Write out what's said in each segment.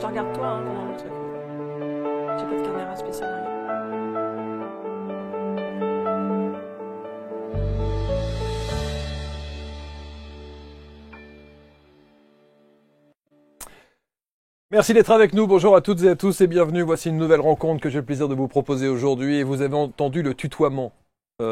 te regarde toi hein, pendant le truc. J'ai pas de caméra spéciale. Rien. Merci d'être avec nous, bonjour à toutes et à tous et bienvenue. Voici une nouvelle rencontre que j'ai le plaisir de vous proposer aujourd'hui. Et vous avez entendu le tutoiement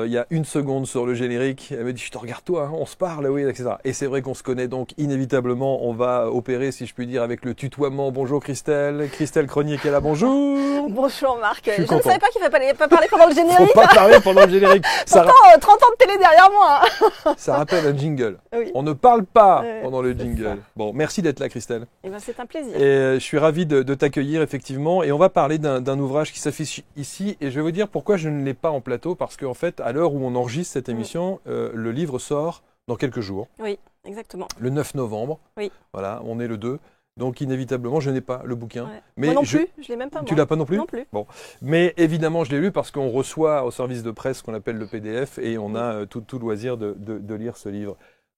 il y a une seconde sur le générique. Elle me dit, je te regarde toi, hein, on se parle, oui, etc. Et c'est vrai qu'on se connaît donc inévitablement, on va opérer, si je puis dire, avec le tutoiement. Bonjour Christelle, Christelle Cronier qui est là, bonjour. Bonjour Marc, je ne content. savais pas qu'il ne fallait pas parler pendant le générique. Faut pas parler pendant le générique. Pourtant, 30 ans de télé derrière moi. Hein. Ça rappelle un jingle. Oui. On ne parle pas Ouais, pendant le c'est jingle. ça. Bon, merci d'être là Christelle. Eh ben, c'est un plaisir. Et je suis ravi de t'accueillir effectivement et on va parler d'un ouvrage qui s'affiche ici et je vais vous dire pourquoi je ne l'ai pas en plateau parce qu'en fait à l'heure où on enregistre cette émission, le livre sort dans quelques jours. Oui, exactement. Le 9 novembre. Oui. Voilà, on est le 2. Donc inévitablement je n'ai pas le bouquin. Ouais. Mais moi non plus, je l'ai même pas. Tu moi. l'as pas non plus? Non plus. Bon, mais évidemment je l'ai lu parce qu'on reçoit au service de presse ce qu'on appelle le PDF et on a tout loisir de lire ce livre.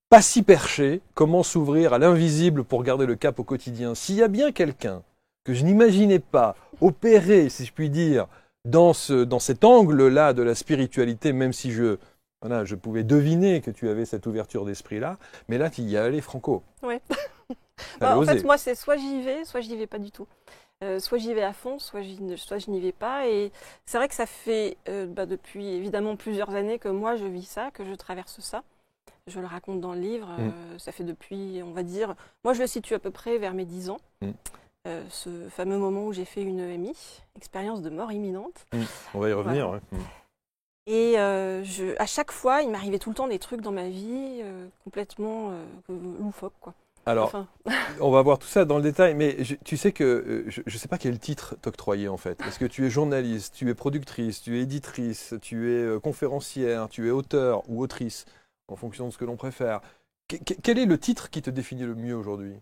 Pas si perché, comment s'ouvrir à l'invisible pour garder le cap au quotidien. S'il y a bien quelqu'un que je n'imaginais pas opérer, si je puis dire, dans cet angle-là de la spiritualité, même si je pouvais deviner que tu avais cette ouverture d'esprit-là, mais là, tu y es allé franco. Oui. En fait, moi, c'est soit j'y vais pas du tout. Soit j'y vais à fond, soit je n'y vais pas. Et c'est vrai que ça fait depuis évidemment plusieurs années que moi, je vis ça, que je traverse ça. Je le raconte dans le livre. Ça fait depuis, on va dire, moi, je le situe à peu près vers mes 10 ans. Ce fameux moment où j'ai fait une EMI, expérience de mort imminente. On va y revenir. Voilà. Ouais. Et à chaque fois, il m'arrivait tout le temps des trucs dans ma vie complètement loufoques, quoi. Alors, Enfin. on va voir tout ça dans le détail, mais tu sais que je ne sais pas quel titre t'octroyer en fait. Est-ce que tu es journaliste, tu es productrice, tu es éditrice, tu es conférencière, tu es auteur ou autrice, en fonction de ce que l'on préfère. Quel est le titre qui te définit le mieux aujourd'hui?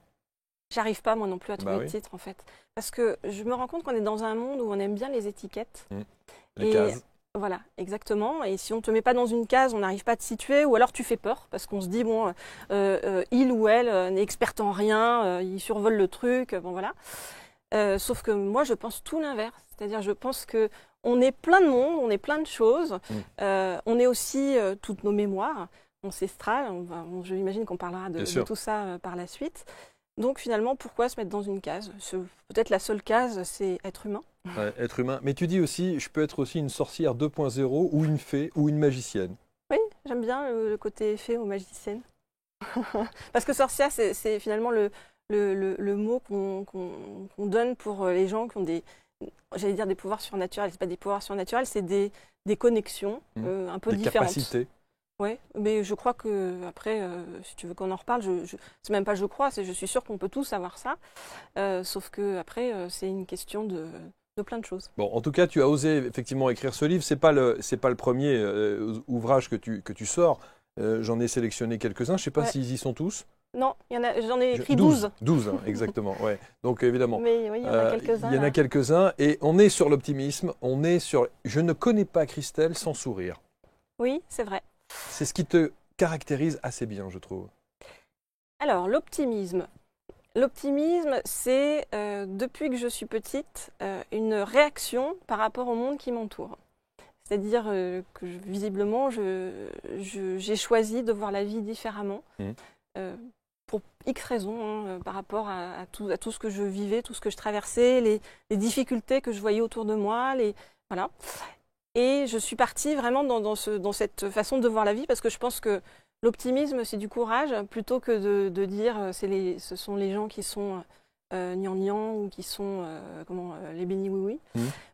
J'arrive pas moi non plus à trouver de titre en fait. Parce que je me rends compte qu'on est dans un monde où on aime bien les étiquettes. Les cases. Voilà, exactement. Et si on ne te met pas dans une case, on n'arrive pas à te situer, ou alors tu fais peur, parce qu'on se dit, bon, il ou elle n'est experte en rien, il survole le truc, bon voilà. Sauf que moi, je pense tout l'inverse. C'est-à-dire, je pense qu'on est plein de monde, on est plein de choses, on est aussi toutes nos mémoires ancestrales. Je l'imagine qu'on parlera de tout ça par la suite. Donc finalement, pourquoi se mettre dans une case? Peut-être la seule case, c'est être humain. Ouais, être humain. Mais tu dis aussi, je peux être aussi une sorcière 2.0 ou une fée ou une magicienne. Oui, j'aime bien le côté fée ou magicienne. Parce que sorcière, c'est finalement le mot qu'on donne pour les gens qui ont j'allais dire des pouvoirs surnaturels. C'est pas des pouvoirs surnaturels, c'est des connexions un peu différentes. Des capacités. Oui, mais je crois que après, si tu veux qu'on en reparle, c'est même pas je crois, je suis sûre qu'on peut tous avoir ça. Sauf que après, c'est une question de plein de choses. Bon, en tout cas, tu as osé effectivement écrire ce livre. C'est pas le premier ouvrage que tu sors. J'en ai sélectionné quelques-uns. Je sais pas s'ils y sont tous. Non, j'en ai écrit 12. 12, hein, exactement. Ouais. Donc évidemment. Mais oui, il y en a quelques-uns. Il y en a quelques-uns. Et on est sur l'optimisme. On est sur. Je ne connais pas Christelle sans sourire. Oui, c'est vrai. C'est ce qui te caractérise assez bien, je trouve. Alors, l'optimisme. L'optimisme, c'est, depuis que je suis petite, une réaction par rapport au monde qui m'entoure. C'est-à-dire que visiblement, j'ai choisi de voir la vie différemment, pour X raisons, par rapport à tout ce que je vivais, tout ce que je traversais, les difficultés que je voyais autour de moi, voilà. Et je suis partie vraiment dans cette façon de voir la vie parce que je pense que l'optimisme, c'est du courage plutôt que de dire ce sont les gens qui sont gnangnang ou qui sont les béni-oui-oui.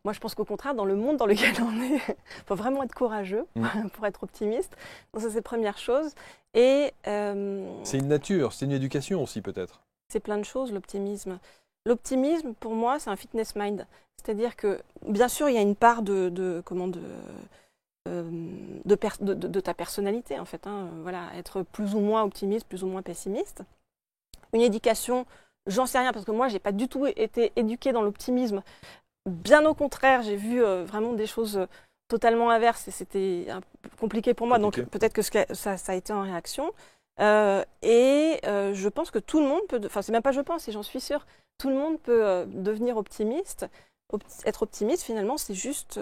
Moi, je pense qu'au contraire, dans le monde dans lequel on est, il faut vraiment être courageux pour être optimiste. Donc ça, c'est la première chose. Et c'est une nature, c'est une éducation aussi peut-être. C'est plein de choses, l'optimisme. L'optimisme, pour moi, c'est un fitness mind. C'est-à-dire que, bien sûr, il y a une part de ta personnalité, en fait. Voilà, être plus ou moins optimiste, plus ou moins pessimiste. Une éducation, j'en sais rien, parce que moi, je n'ai pas du tout été éduquée dans l'optimisme. Bien au contraire, j'ai vu vraiment des choses totalement inverses et c'était un peu compliqué pour moi. Donc, peut-être que ça a été en réaction. Je pense que tout le monde peut, enfin c'est même pas je pense, et j'en suis sûre, tout le monde peut devenir optimiste. Être optimiste, finalement, c'est juste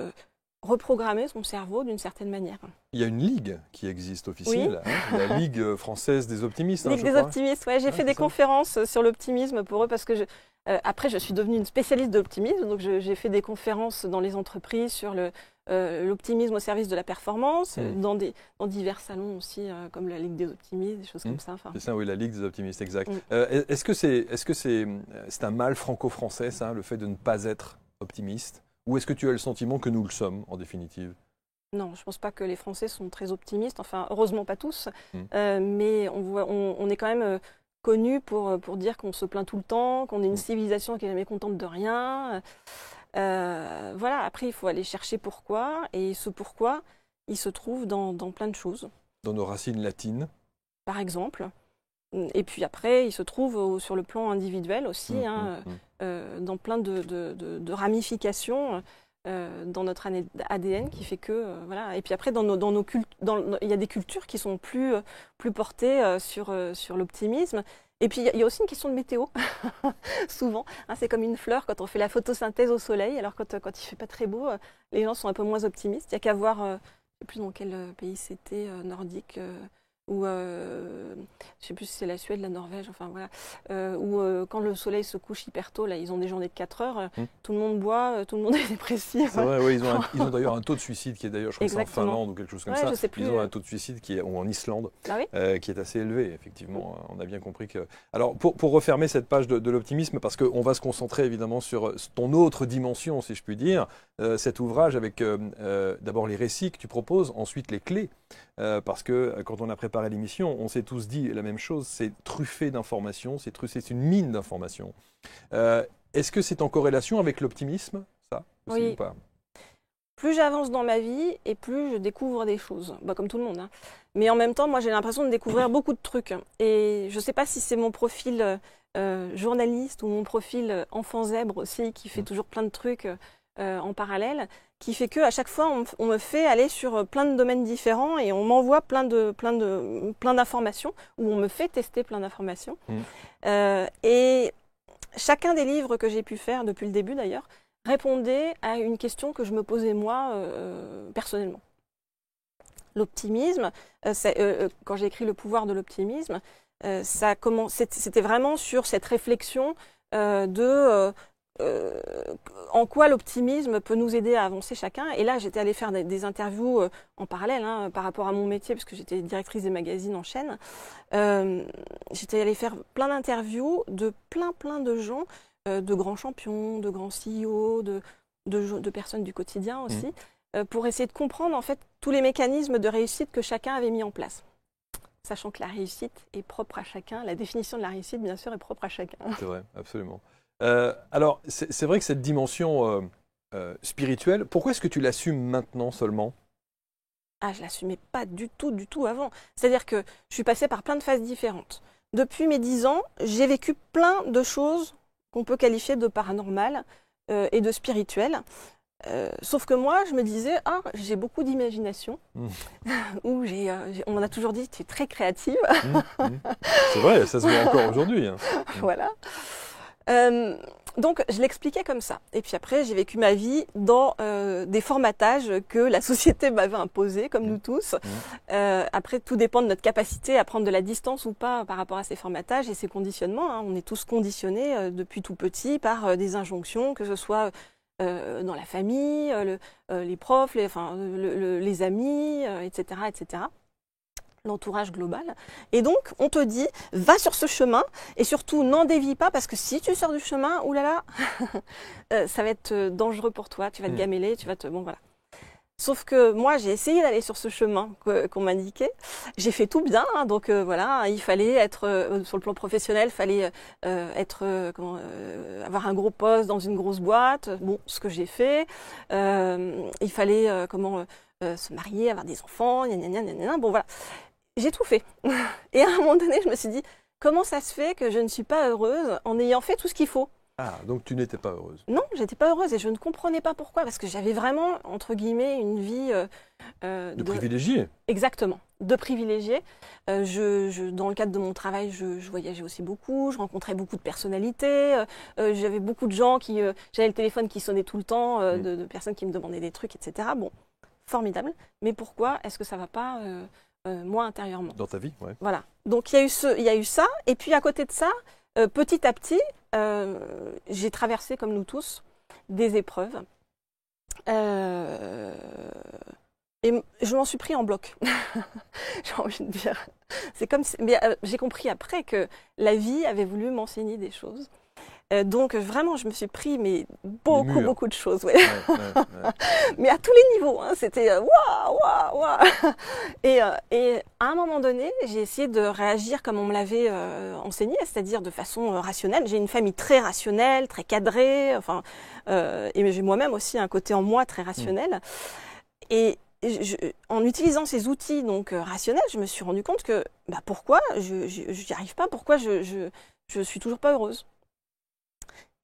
reprogrammer son cerveau d'une certaine manière. Il y a une ligue qui existe officielle, la Ligue française des optimistes. Ligue je des crois. optimistes, ouais, j'ai fait des conférences sur l'optimisme pour eux parce que après je suis devenue une spécialiste de l'optimisme, donc j'ai fait des conférences dans les entreprises sur l'optimisme au service de la performance, dans divers salons aussi, comme la Ligue des optimistes, des choses comme ça. C'est ça, oui, la Ligue des optimistes, exact. Est-ce que c'est un mal franco-français, ça, le fait de ne pas être optimiste, ou est-ce que tu as le sentiment que nous le sommes, en définitive? Non, je ne pense pas que les Français sont très optimistes, enfin heureusement pas tous, mais on est quand même connu pour dire qu'on se plaint tout le temps, qu'on est une civilisation qui n'est jamais contente de rien. Voilà, après il faut aller chercher pourquoi, et ce pourquoi, il se trouve dans plein de choses. Dans nos racines latines? Par exemple. Et puis après, il se trouve sur le plan individuel aussi, dans plein de ramifications dans notre ADN qui fait que voilà. Et puis après, il y a des cultures qui sont plus portées sur l'optimisme. Et puis il y a aussi une question de météo, souvent. C'est comme une fleur quand on fait la photosynthèse au soleil. Alors quand il fait pas très beau, les gens sont un peu moins optimistes. Il y a qu'à voir, je ne sais plus dans quel pays c'était, nordique. Ou je sais plus si c'est la Suède, la Norvège, enfin voilà, où quand le soleil se couche hyper tôt, là, ils ont des journées de 4 heures, tout le monde boit, tout le monde est dépressif. C'est vrai, oui, ils ont d'ailleurs un taux de suicide qui est d'ailleurs, je crois que c'est en Finlande ou quelque chose comme ça. Je sais plus, ils ont un taux de suicide ou en Islande, qui est assez élevé, effectivement. On a bien compris que. Alors, pour refermer cette page de l'optimisme, parce qu'on va se concentrer évidemment sur ton autre dimension, si je puis dire, cet ouvrage avec d'abord les récits que tu proposes, ensuite les clés. Parce que quand on a préparé l'émission, on s'est tous dit la même chose, c'est truffé d'informations, c'est une mine d'informations. Est-ce que c'est en corrélation avec l'optimisme, ça, aussi, ou pas? Plus j'avance dans ma vie et plus je découvre des choses, comme tout le monde. Mais en même temps, moi j'ai l'impression de découvrir beaucoup de trucs. Et je ne sais pas si c'est mon profil journaliste ou mon profil enfant zèbre aussi qui fait toujours plein de trucs en parallèle, qui fait qu'à chaque fois, on me fait aller sur plein de domaines différents et on m'envoie plein d'informations, ou on me fait tester plein d'informations. Et chacun des livres que j'ai pu faire, depuis le début d'ailleurs, répondait à une question que je me posais moi, personnellement. L'optimisme, quand j'ai écrit Le pouvoir de l'optimisme, c'était vraiment sur cette réflexion en quoi l'optimisme peut nous aider à avancer chacun. Et là, j'étais allée faire des interviews en parallèle par rapport à mon métier, parce que j'étais directrice des magazines en chaîne. J'étais allée faire plein d'interviews de plein de gens, de grands champions, de grands CEO, de personnes du quotidien aussi, pour essayer de comprendre en fait tous les mécanismes de réussite que chacun avait mis en place. Sachant que la réussite est propre à chacun, la définition de la réussite, bien sûr, est propre à chacun. C'est vrai, absolument. Alors, c'est vrai que cette dimension spirituelle, pourquoi est-ce que tu l'assumes maintenant seulement? Je ne l'assumais pas du tout avant. C'est-à-dire que je suis passée par plein de phases différentes. Depuis mes 10 ans, j'ai vécu plein de choses qu'on peut qualifier de paranormales et de spirituelles. Sauf que moi, je me disais, j'ai beaucoup d'imagination, ou on m'a toujours dit, tu es très créative. C'est vrai, ça se voit encore aujourd'hui. Voilà. Donc, je l'expliquais comme ça. Et puis après, j'ai vécu ma vie dans des formatages que la société m'avait imposés, comme nous tous. Après, tout dépend de notre capacité à prendre de la distance ou pas par rapport à ces formatages et ces conditionnements. On est tous conditionnés depuis tout petit par des injonctions, que ce soit dans la famille, les profs, les amis, etc., etc. L'entourage global. Et donc, on te dit, va sur ce chemin et surtout, n'en dévie pas parce que si tu sors du chemin, oulala, ça va être dangereux pour toi, tu vas te gameler, bon voilà. Sauf que moi, j'ai essayé d'aller sur ce chemin qu'on m'indiquait. J'ai fait tout bien, donc voilà, il fallait être, sur le plan professionnel, il fallait avoir un gros poste dans une grosse boîte, bon, ce que j'ai fait. Il fallait se marier, avoir des enfants, bon voilà. J'ai tout fait. Et à un moment donné, je me suis dit, comment ça se fait que je ne suis pas heureuse en ayant fait tout ce qu'il faut? Ah, donc tu n'étais pas heureuse. Non, j'étais pas heureuse et je ne comprenais pas pourquoi, parce que j'avais vraiment, entre guillemets, une vie De privilégié. Exactement, de privilégié. Dans le cadre de mon travail, je voyageais aussi beaucoup, je rencontrais beaucoup de personnalités, j'avais beaucoup de gens j'avais le téléphone qui sonnait tout le temps, de personnes qui me demandaient des trucs, etc. Bon, formidable. Mais pourquoi est-ce que ça va pas, moi, intérieurement? Dans ta vie, ouais. Voilà. Donc il y a eu ça, et puis à côté de ça, petit à petit, j'ai traversé, comme nous tous, des épreuves. Et je m'en suis pris en bloc, j'ai envie de dire. C'est comme mais j'ai compris après que la vie avait voulu m'enseigner des choses. Donc vraiment, je me suis pris beaucoup de choses. Ouais. Mais à tous les niveaux, hein, c'était waouh, waouh, waouh. Et à un moment donné, j'ai essayé de réagir comme on me l'avait enseigné, c'est-à-dire de façon rationnelle. J'ai une famille très rationnelle, très cadrée, enfin, et j'ai moi-même aussi un côté en moi très rationnel. Et en utilisant ces outils donc rationnels, je me suis rendu compte que pourquoi je n'y arrive pas, pourquoi je suis toujours pas heureuse.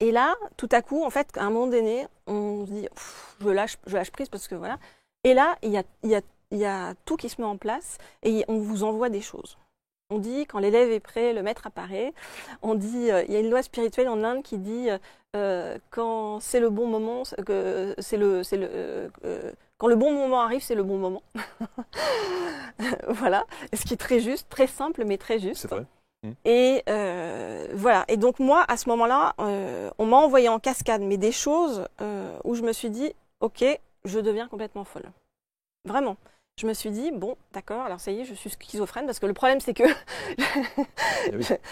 Et là, tout à coup, en fait, à un moment donné, on se dit, je lâche prise parce que voilà. Et là, il y a tout qui se met en place et on vous envoie des choses. On dit, quand l'élève est prêt, le maître apparaît. On dit, il y a une loi spirituelle en Inde qui dit, quand c'est le bon moment, quand le bon moment arrive, c'est le bon moment. Voilà. Ce qui est très juste, très simple, mais très juste. C'est vrai. Et voilà. Et donc moi, à ce moment-là, on m'a envoyé en cascade, mais des choses où je me suis dit, ok, je deviens complètement folle. Vraiment. Je me suis dit, bon, d'accord, alors ça y est, je suis schizophrène, parce que le problème, c'est que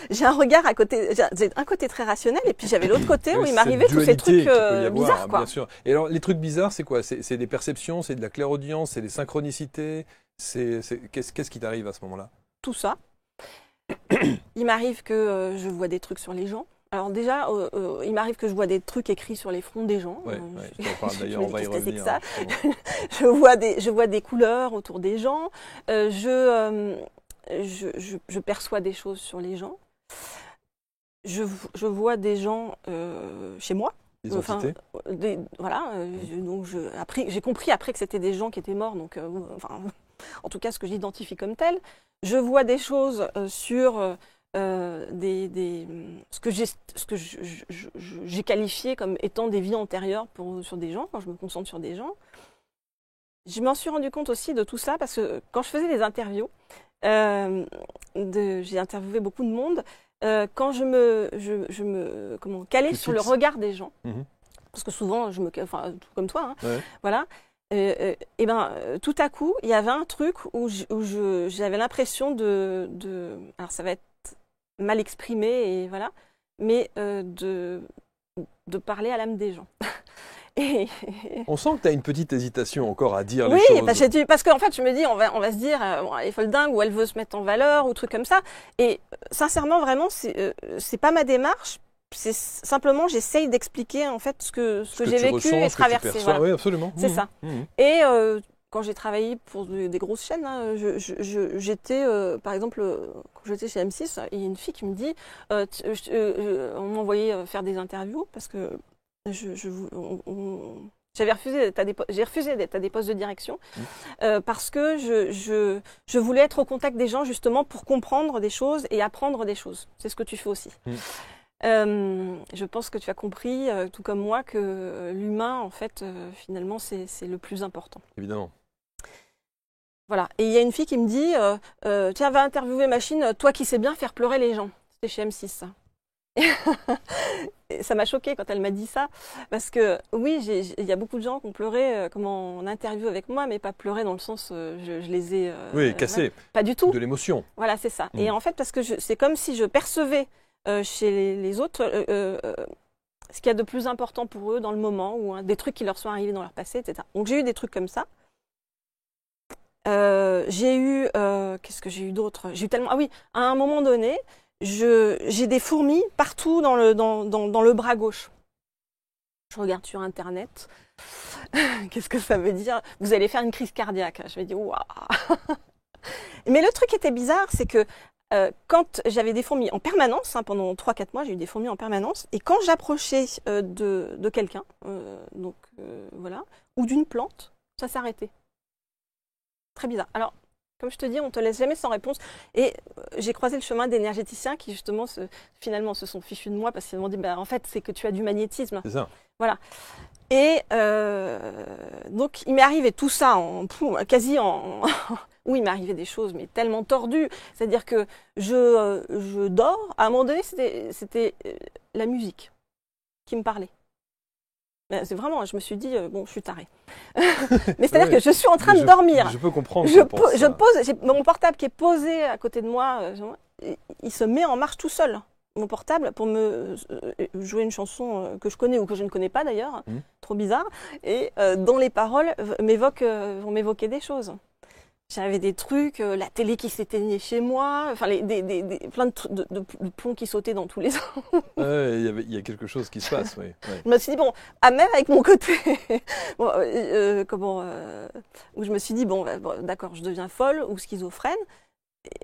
j'ai un regard à côté, j'ai un côté très rationnel, et puis j'avais l'autre côté où il m'arrivait tous ces trucs bizarres, quoi. Bien sûr. Et alors, les trucs bizarres, c'est quoi? C'est des perceptions, c'est de la clairaudience, c'est des synchronicités, qu'est-ce qui t'arrive à ce moment-là? Tout ça. Il m'arrive que je vois des trucs sur les gens. Alors déjà, il m'arrive que je vois des trucs écrits sur les fronts des gens. Ouais, je t'en parle d'ailleurs, on va y revenir. Je vois des couleurs autour des gens. Je perçois des choses sur les gens. Je vois des gens chez moi. Des entités. Voilà. Donc j'ai compris après que c'était des gens qui étaient morts. Donc, en tout cas, ce que j'identifie comme tel. Je vois des choses sur ce que j'ai qualifié comme étant des vies antérieures sur des gens, quand je me concentre sur des gens. Je m'en suis rendu compte aussi de tout ça parce que quand je faisais des interviews, j'ai interviewé beaucoup de monde, quand je me calais sur le regard des gens, parce que souvent, comme toi, hein, voilà. Tout à coup, il y avait un truc où j'avais l'impression alors ça va être mal exprimé et voilà, mais de parler à l'âme des gens. On sent que tu as une petite hésitation encore à dire les choses. Oui, parce qu'en fait, je me dis, on va se dire, elle est folle dingue, ou elle veut se mettre en valeur, ou truc comme ça. Et sincèrement, vraiment, c'est pas ma démarche. C'est simplement, j'essaye d'expliquer en fait ce que j'ai vécu et traversé. Voilà. Oui, absolument. C'est ça. Et quand j'ai travaillé pour des grosses chaînes, hein, j'étais, par exemple, quand j'étais chez M6, il y a une fille qui me dit, on m'envoyait faire des interviews parce que j'ai refusé d'être à des postes de direction parce que je voulais être au contact des gens justement pour comprendre des choses et apprendre des choses. C'est ce que tu fais aussi. Je pense que tu as compris, tout comme moi, que l'humain, en fait, finalement, c'est le plus important. Évidemment. Voilà. Et il y a une fille qui me dit, tiens, va interviewer Machine, toi qui sais bien faire pleurer les gens. C'était chez M6, ça. Et ça m'a choquée quand elle m'a dit ça, parce que oui, il y a beaucoup de gens qui ont pleuré comme en interview avec moi, mais pas pleuré dans le sens je les ai... oui, cassés. Pas du tout. De l'émotion. Voilà, c'est ça. Et en fait, parce que c'est comme si je percevais chez les autres ce qu'il y a de plus important pour eux dans le moment, ou des trucs qui leur sont arrivés dans leur passé, etc. Donc j'ai eu des trucs comme ça. J'ai eu... qu'est-ce que j'ai eu d'autre? J'ai eu tellement... Ah oui, à un moment donné, j'ai des fourmis partout dans le bras gauche. Je regarde sur Internet. Qu'est-ce que ça veut dire? Vous allez faire une crise cardiaque. Je me dis, waouh. Mais le truc qui était bizarre, c'est que quand j'avais des fourmis en permanence, hein, pendant 3-4 mois, j'ai eu des fourmis en permanence, et quand j'approchais de quelqu'un, voilà, ou d'une plante, ça s'arrêtait. Très bizarre. Alors, comme je te dis, on ne te laisse jamais sans réponse. Et j'ai croisé le chemin d'énergéticiens qui, justement, finalement, se sont fichus de moi parce qu'ils m'ont dit, bah, en fait, c'est que tu as du magnétisme. C'est ça. Voilà. Et donc, il m'est arrivé tout ça, quasi en... Oui, il m'est arrivé des choses, mais tellement tordues. C'est-à-dire que je dors. À un moment donné, c'était la musique qui me parlait. C'est vraiment, je me suis dit, bon, je suis tarée. Mais c'est-à-dire que je suis en train de dormir. Je peux comprendre. J'ai mon portable qui est posé à côté de moi. Il se met en marche tout seul, mon portable, pour me jouer une chanson que je connais ou que je ne connais pas d'ailleurs, trop bizarre, et dont les paroles vont m'évoquer des choses. J'avais des trucs, la télé qui s'éteignait chez moi, enfin plein de plombs qui sautaient dans tous les sens. Il y a quelque chose qui se passe, oui. Ouais. Je me suis dit, bon, même avec mon côté, bon, où je me suis dit, bon d'accord, je deviens folle ou schizophrène.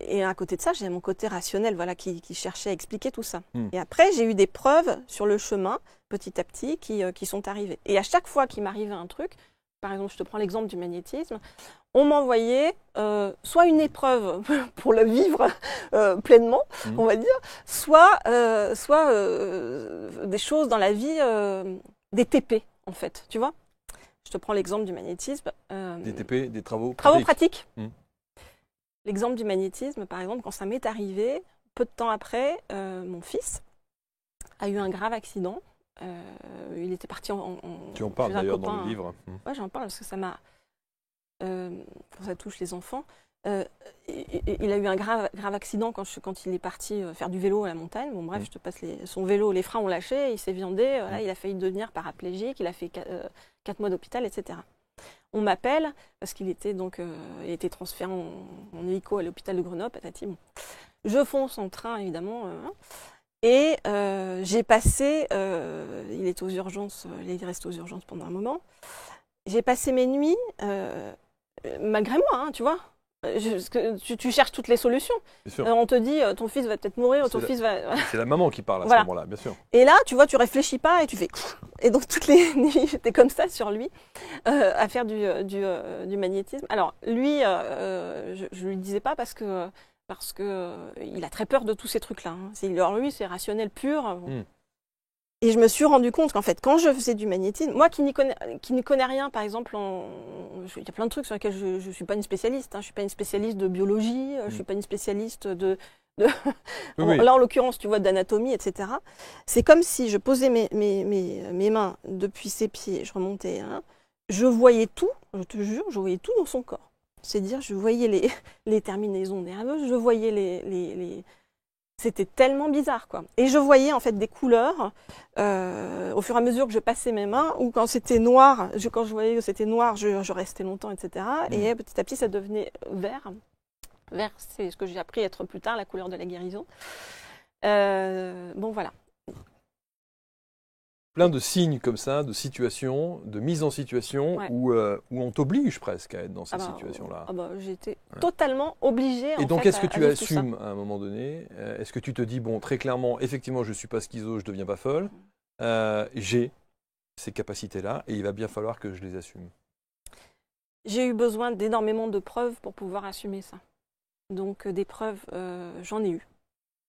Et à côté de ça, j'ai mon côté rationnel, voilà, qui cherchait à expliquer tout ça. Et après, j'ai eu des preuves sur le chemin, petit à petit, qui sont arrivées. Et à chaque fois qu'il m'arrivait un truc, par exemple, je te prends l'exemple du magnétisme, on m'envoyait soit une épreuve pour le vivre pleinement, on va dire, soit des choses dans la vie, des TP, en fait, tu vois. Je te prends l'exemple du magnétisme. Des TP, des travaux pratiques. L'exemple du magnétisme, par exemple, quand ça m'est arrivé, peu de temps après, mon fils a eu un grave accident. Il était parti Tu en parles d'ailleurs dans le livre. Ouais, j'en parle parce que ça m'a... quand ça touche les enfants. Il a eu un grave Mmh. quand il est parti faire du vélo à la montagne. Bon, bref, je te passe son vélo, les freins ont lâché, il s'est viandé, voilà, il a failli devenir paraplégique, il a fait 4 mois d'hôpital, etc. On m'appelle parce qu'il était il était transféré en hélico à l'hôpital de Grenoble, patati. Bon. Je fonce en train, évidemment. Et j'ai passé, il est aux urgences, il est resté aux urgences pendant un moment. J'ai passé mes nuits, malgré moi, hein, tu vois. Tu cherches toutes les solutions. On te dit, ton fils va peut-être mourir, ton fils va... C'est la maman qui parle à ce moment-là, bien sûr. Et là, tu vois, tu réfléchis pas et tu fais... Et donc, toutes les nuits, j'étais comme ça sur lui, à faire du magnétisme. Alors, lui, je lui disais pas parce que il a très peur de tous ces trucs-là. Hein. Alors, lui, c'est rationnel pur. Et je me suis rendu compte qu'en fait, quand je faisais du magnétisme, moi qui n'y connais rien, par exemple, il y a plein de trucs sur lesquels je ne suis pas une spécialiste. Hein. Je ne suis pas une spécialiste de biologie, je ne suis pas une spécialiste là, en l'occurrence, tu vois, d'anatomie, etc. C'est comme si je posais mes mains depuis ses pieds, je remontais. Hein. Je voyais tout, je te jure, je voyais tout dans son corps. C'est-à-dire, je voyais les terminaisons nerveuses, je voyais les... C'était tellement bizarre, quoi. Et je voyais en fait des couleurs au fur et à mesure que je passais mes mains, ou quand c'était noir, quand je voyais que c'était noir, je restais longtemps, etc. Et petit à petit, ça devenait vert. Vert, c'est ce que j'ai appris à être plus tard, la couleur de la guérison. Bon, voilà. Plein de signes comme ça, de situations, de mise en situation où on t'oblige presque à être dans cette situation-là. J'ai été totalement obligée. Et donc, est-ce que tu assumes à un moment donné? Est-ce que tu te dis, bon, très clairement, effectivement, je ne suis pas schizo, je ne deviens pas folle. J'ai ces capacités-là et il va bien falloir que je les assume. J'ai eu besoin d'énormément de preuves pour pouvoir assumer ça. Donc, des preuves, j'en ai eu.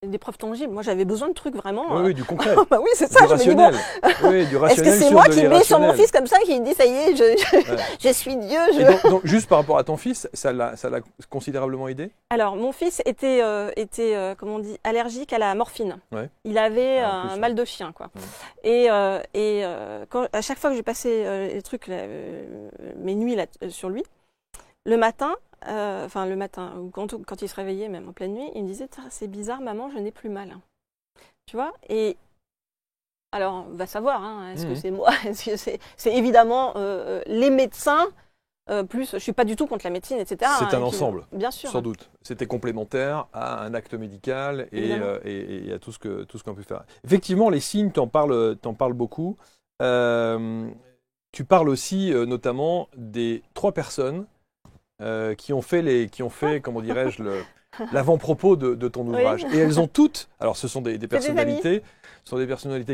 Des preuves tangibles. Moi, j'avais besoin de trucs vraiment. Oui, du concret. Bah oui, c'est ça. Du rationnel. Oui, du rationnel. Est-ce que c'est moi qui mets sur mon fils comme ça, qui dit ça y est, je suis Dieu. Donc, juste par rapport à ton fils, ça l'a considérablement aidé? Alors, mon fils était comment on dit, allergique à la morphine. Ouais. Il avait un mal de chien, quoi. Ouais. Et à chaque fois que j'ai passé les trucs, mes nuits là, sur lui, le matin, quand il se réveillait, même en pleine nuit, il me disait « C'est bizarre, maman, je n'ai plus mal. » Tu vois? Et alors, on va savoir, hein, est-ce que c'est moi? Est-ce que c'est évidemment les médecins, plus, je ne suis pas du tout contre la médecine, etc. C'est un ensemble, bien sûr, sans doute. C'était complémentaire à un acte médical et à tout ce qu'on peut faire. Effectivement, les signes, t'en parles beaucoup. Tu parles aussi notamment des 3 personnes qui ont fait, comment dirais-je, l'avant-propos de ton ouvrage. Et elles ont toutes, alors ce sont des personnalités,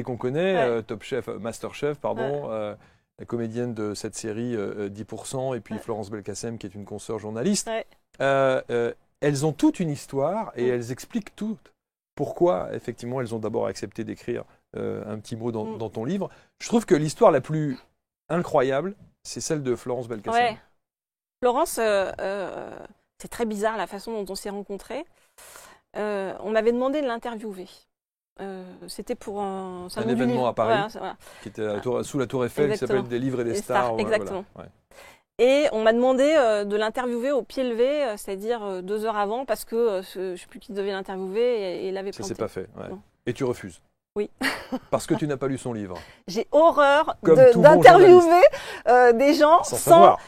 qu'on connaît, Ouais. Top Chef, Master Chef, pardon, la comédienne de cette série 10%, et puis Ouais. Florence Belkacem, qui est une consoeur journaliste. Ouais. Elles ont toutes une histoire et Mm. elles expliquent toutes pourquoi, effectivement, elles ont d'abord accepté d'écrire un petit mot dans ton livre. Je trouve que l'histoire la plus incroyable, c'est celle de Florence Belkacem. Ouais. Florence, c'est très bizarre la façon dont on s'est rencontrés. On m'avait demandé de l'interviewer. C'était pour un salon du événement livre. à Paris. Voilà. Qui était sous la Tour Eiffel, qui Exactement. s'appelle Des livres et des Des stars. stars, exactement. Voilà. Ouais. Et on m'a demandé de l'interviewer au pied levé, c'est-à-dire 2 heures avant, parce que je ne sais plus qui devait l'interviewer et il avait Ça planté. s'est pas fait. Ouais. Non. Et tu refuses. Oui. Parce que tu n'as pas lu son livre. J'ai horreur Comme tout bon d'interviewer des gens Sans sans. savoir.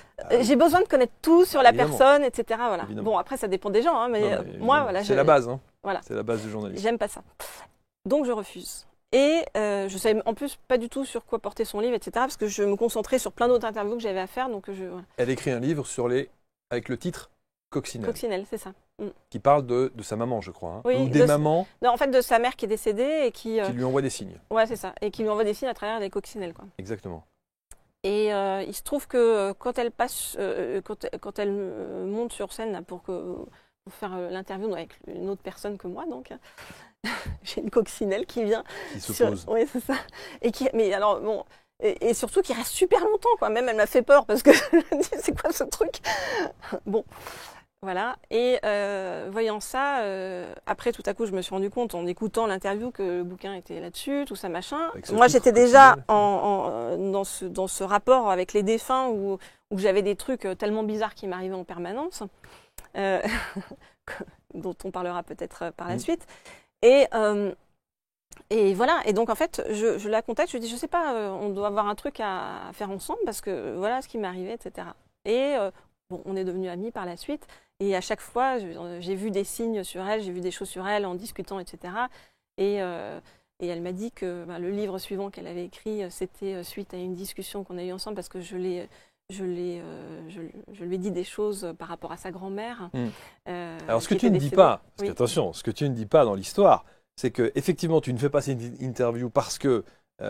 J'ai besoin de connaître tout sur la Évidemment. personne, etc. Voilà. Évidemment. Bon, après, ça dépend des gens, hein, mais Non, mais moi, évidemment. voilà. C'est la base. Hein. Voilà. C'est la base du journalisme. J'aime pas ça. Donc, je refuse. Et je savais en plus pas du tout sur quoi porter son livre, etc. Parce que je me concentrais sur plein d'autres interviews que j'avais à faire. Donc, voilà. Elle écrit un livre avec le titre Coccinelle, Coccinelle, c'est ça. qui parle de sa maman, je crois. Hein. Oui, Ou des mamans Non, en fait, de sa mère qui est décédée et qui. qui lui envoient des signes. Ouais, c'est ça. Et qui lui envoie des signes à travers des coccinelles, quoi. Exactement. Et il se trouve que quand elle passe, quand elle monte sur scène là, pour faire l'interview avec une autre personne que moi, donc j'ai une coccinelle qui vient. Qui se pose. Oui, c'est ça. Mais alors bon. Et surtout qui reste super longtemps, quoi. Même elle m'a fait peur parce que je me dis c'est quoi ce truc. Bon, voilà. Et voyant ça, après tout à coup je me suis rendu compte en écoutant l'interview que le bouquin était là-dessus, tout ça machin. Avec ce Moi titre, j'étais déjà Coccinelle. dans ce rapport avec les défunts où j'avais des trucs tellement bizarres qui m'arrivaient en permanence, euh, dont on parlera peut-être par la suite. Et voilà, et donc en fait, je la contacte, je lui dis, je sais pas, on doit avoir un truc à faire ensemble parce que voilà ce qui m'est arrivé, etc. Et bon, on est devenus amis par la suite. Et à chaque fois, j'ai vu des signes sur elle, j'ai vu des choses sur elle en discutant, etc. Et elle m'a dit que le livre suivant qu'elle avait écrit, c'était suite à une discussion qu'on a eue ensemble parce que je lui ai dit des choses par rapport à sa grand-mère. Alors ce que qui tu était ne dis décédée. pas, parce Oui. qu'attention, ce que tu ne dis pas dans l'histoire, c'est que effectivement tu ne fais pas cette interview parce que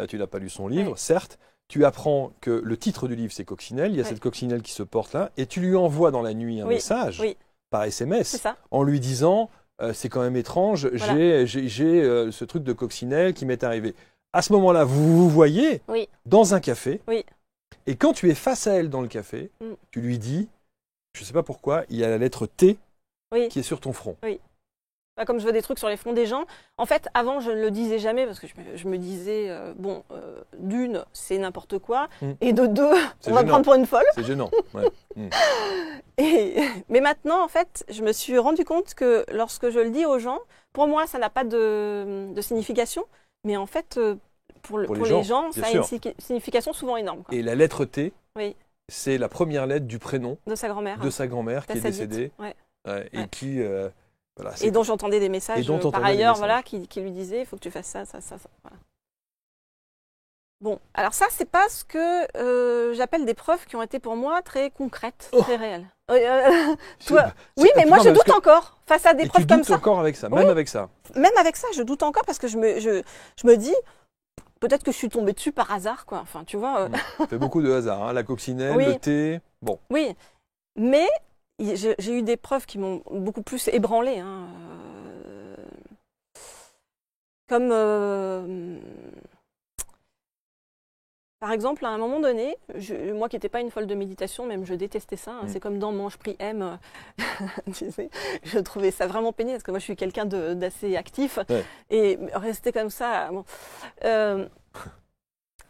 tu n'as pas lu son livre, Ouais. certes. Tu apprends que le titre du livre c'est Coccinelle, il y a Ouais. cette coccinelle qui se porte là, et tu lui envoies dans la nuit un Oui, message oui. par C'est SMS ça. en lui disant c'est quand même étrange, Voilà. j'ai ce truc de Coccinelle qui m'est arrivé. À ce moment-là, vous vous voyez Oui. dans un café, Oui. et quand tu es face à elle dans le café, tu lui dis, je ne sais pas pourquoi, il y a la lettre T Oui. qui est sur ton front. Comme je veux des trucs sur les fronts des gens. En fait, avant, je ne le disais jamais parce que je me disais, d'une, c'est n'importe quoi. Et de deux, C'est on va me gênant. prendre pour une folle. C'est gênant. Ouais. Mais maintenant, en fait, je me suis rendu compte que lorsque je le dis aux gens, pour moi, ça n'a pas de signification. Mais en fait, pour les gens, bien ça a sûr. une signification souvent énorme. Quoi. Et la lettre T, Oui. c'est la première lettre du prénom De sa grand-mère. de sa grand-mère qui est Tassadite. décédée. Ouais. Et Ouais. qui... voilà, Et dont j'entendais des messages Et dont par t'entendais des ailleurs, messages. voilà, qui lui disaient il faut que tu fasses ça, ça, ça, ça. Voilà. Bon, alors ça, c'est pas ce que j'appelle des preuves qui ont été pour moi très concrètes, très réelles. Toi, oui, mais moi je doute encore face à des preuves tu comme doutes ça. encore avec ça, Oui. même avec ça. Même avec ça, je doute encore parce que je me dis peut-être que je suis tombée dessus par hasard, quoi. Enfin, tu vois. Ça fait beaucoup de hasard, hein. La coccinelle, Oui. le thé. Bon, Oui, mais j'ai eu des preuves qui m'ont beaucoup plus ébranlée. Hein. Comme, par exemple, à un moment donné, moi qui n'étais pas une folle de méditation, même je détestais ça. Hein. C'est comme dans Mange, Prie, Aime. Tu sais, je trouvais ça vraiment pénible parce que moi je suis quelqu'un d'assez actif. Ouais. Et rester comme ça. Bon.